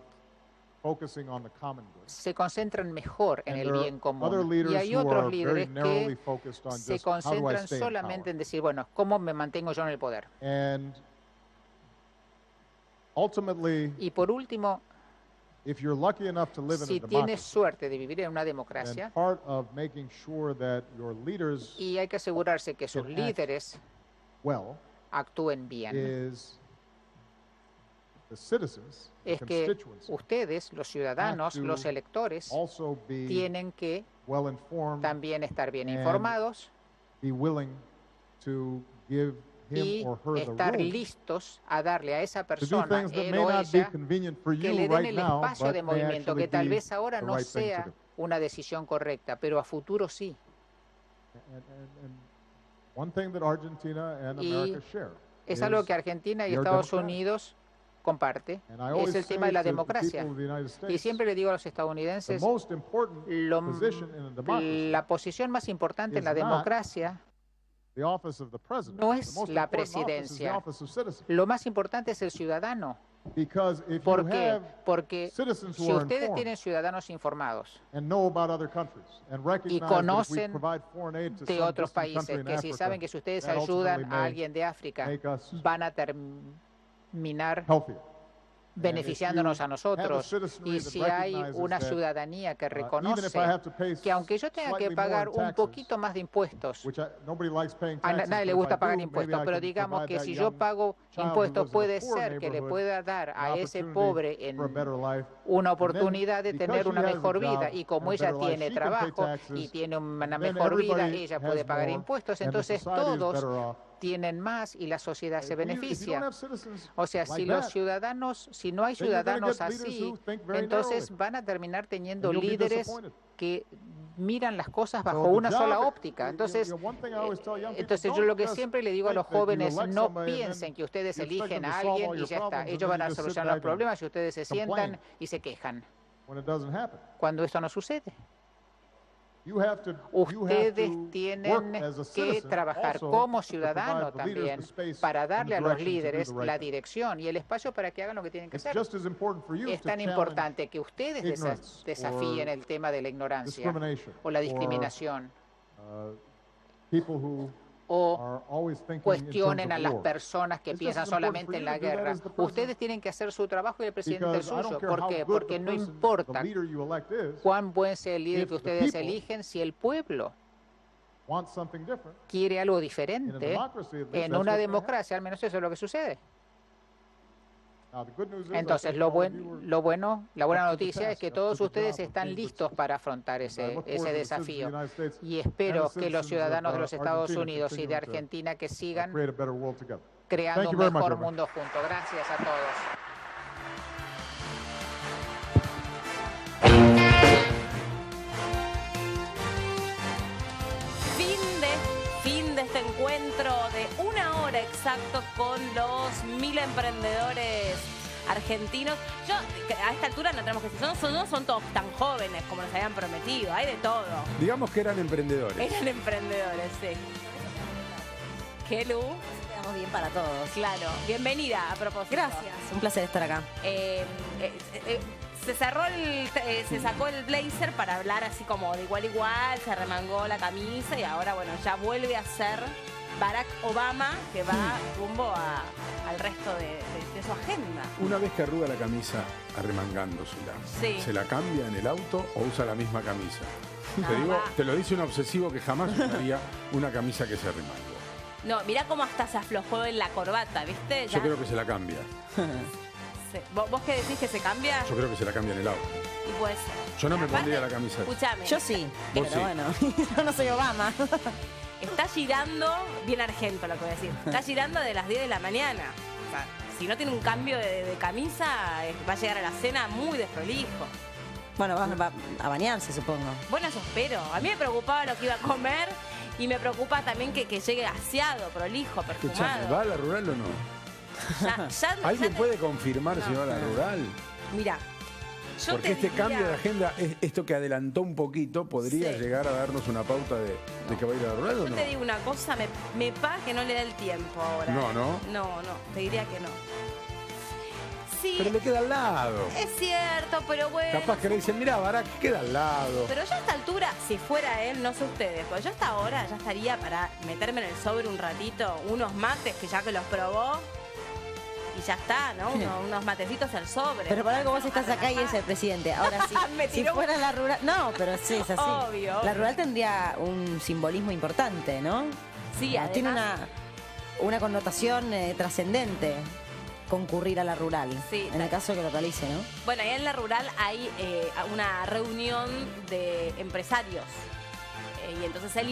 focusing on the common good. se concentran mejor en And el there are bien other común. leaders Y hay who otros are very líderes narrowly que focused on se just how do I concentran stay in solamente power. en decir, bueno, ¿cómo me mantengo yo en el poder? And ultimately, Y por último, if you're lucky enough to live in si a tienes democracy, suerte de vivir en una then democracia, part of making sure that your leaders y hay que asegurarse que sus can act líderes well actúen bien, is the citizens, the es que constituency, ustedes, los ciudadanos, have to los electores, also be tienen que well informed, también estar bien and informados be willing to give him y or her the estar room listos a darle a esa to do persona, things that él may o not be ella, convenient for que you le den right el now, espacio but de may movimiento, actually que tal be vez ahora the no right thing to sea do. una decisión correcta, pero a futuro sí. And one thing that Argentina and Y America share es algo is que Argentina y we are Estados democratic. Unidos comparte, And I always es el tema say de la to the democracia. people of the United Y States, siempre le digo a los the estadounidenses, most important position in a democracy, la posición más importante en la is not democracia the office of the president. no The es most la important office is the presidencia. office of citizen. Lo más importante es el ciudadano. Because if you ¿Por qué? have Porque citizens who si are ustedes informed tienen ciudadanos informados and know about other countries and recognize that if we conocen provide foreign aid to de some otros distant country países, in que si Africa, saben que si ustedes that ultimately ayudan a may alguien de África, make us van a terminar healthier. beneficiándonos a nosotros. citizenry Y that si hay recognizes una that, ciudadanía que even if reconoce I have to pay que aunque yo tenga que slightly more pagar in un taxes, poquito más de impuestos, which nobody likes paying a taxes, nadie le but if gusta I pagar do, impuestos, maybe I pero can digamos provide que that si yo young pago child who impuestos, lives in a puede poor ser que le neighborhood pueda dar an a ese opportunity pobre for a better life. una And then, oportunidad de because tener she una has a mejor job vida, y como and a ella better life, tiene she can pay trabajo taxes, y tiene una then mejor vida, everybody ella puede has pagar more, impuestos, and the entonces society is todos better off. tienen más y la sociedad se If you don't beneficia. have citizens O sea, si like los that, ciudadanos, si no hay then you're gonna ciudadanos get leaders así, who think very entonces narrowly, van a terminar teniendo and you'll be líderes disappointed. que miran las cosas bajo So the una sola job- óptica. Entonces, one thing I always tell young people, entonces yo don't lo que just siempre le digo a think los that you jóvenes, elect no somebody and piensen then que ustedes you expect eligen them to a solve all alguien y your ya está. problems, and Ellos then van you a just sit solucionar back los and problemas y ustedes se complain sientan y se quejan. when it doesn't happen. Cuando esto no sucede, You have to ustedes work tienen as a que citizen trabajar also como to ciudadano provide the leaders también the space para and darle the a los direction to do líderes the right la thing. dirección y el espacio para que hagan lo que tienen que It's hacer. just as important for you Es to tan challenge importante que ustedes ignorance desafíen or el tema de la ignorancia discrimination o la or, discriminación people who o are always thinking in cuestionen a terms las of war. personas que It's just piensan as important solamente for en you la to do that guerra. as the president. Ustedes tienen que hacer su trabajo y el presidente el Because I suyo. don't care ¿Por how qué? good Porque the no person, importa the leader you elect is, cuán buen sea el líder if que the ustedes people eligen, si el pueblo want something different. quiere algo In a diferente, democracy, at least, en that's una what's gonna democracia al menos eso es lo que sucede. Now, the good news is, I Entonces, think lo, all of you were la buena up to the noticia es task, que up todos to the ustedes job of están being good listos citizens. para afrontar And I ese look forward to the citizens of the desafío. United States Y and espero the que citizens los ciudadanos de of los Estados Argentina Unidos y de continuing to, Argentina que sigan create a better world together. creando Thank un you very much, mejor everybody. mundo juntos. Gracias a todos. Fin de este encuentro de 1 hora exacto con los 1000 emprendedores argentinos. Yo, a esta altura no tenemos que decir, no son todos tan jóvenes como nos habían prometido, hay de todo. Digamos que eran emprendedores. Eran emprendedores, sí. ¿Qué, Lu? Quedamos bien para todos. Claro. Bienvenida, a propósito. Gracias, un placer estar acá. Se sacó el blazer para hablar así como de igual a igual, se remangó la camisa y ahora, bueno, ya vuelve a ser Barack Obama que va rumbo al resto de su agenda. Una vez que arruga la camisa arremangándosela, Sí. ¿se la cambia en el auto o usa la misma camisa? No, te digo, va. te lo dice un obsesivo que jamás usaría una camisa que se arremangó. No, mirá cómo hasta se aflojó en la corbata, ¿viste? Yo creo que se la cambia. ¿Vos qué decís que se cambia? Yo creo que se la cambia en el auto. Y puede ser. Yo no me Aparte, pondría la camisa. Escúchame. Yo sí, Vos pero sí. bueno, yo no soy Obama. Está girando, bien argento lo que voy a decir, está girando de las 10 de la mañana. O sea, si no tiene un cambio de camisa, va a llegar a la cena muy desprolijo. Bueno, va a bañarse, supongo. Bueno, eso espero. A mí me preocupaba lo que iba a comer y me preocupa también que llegue aseado, prolijo, Escuchame, perfumado. ¿va a la rural o no? ¿Alguien puede confirmar si va a la rural? Mira, yo Porque te este diría- cambio de agenda, esto que adelantó un poquito, podría Sí. llegar a darnos una pauta de que va a ir a la rural o Yo no. te digo una cosa, me paga que no le da el tiempo ahora. No, ¿no? No, te diría que no. Sí, Pero le queda al lado. es cierto, pero bueno. Capaz que le dicen, mira, Barack, queda al lado. Pero yo a esta altura, si fuera él, no sé ustedes, pues yo hasta ahora ya estaría para meterme en el sobre un ratito, unos mates que ya que los probó, y ya está, ¿no? Unos matecitos al sobre. Pero por algo vos estás acá y es el presidente. Ahora sí, Me si tiró un- fuera la rural... No, pero sí, es así. Obvio. La rural tendría un simbolismo importante, ¿no? Sí, Tiene además- una connotación trascendente concurrir a la rural. Sí, en el caso que lo realice, ¿no? Bueno, ahí en la rural hay una reunión de empresarios. Y entonces él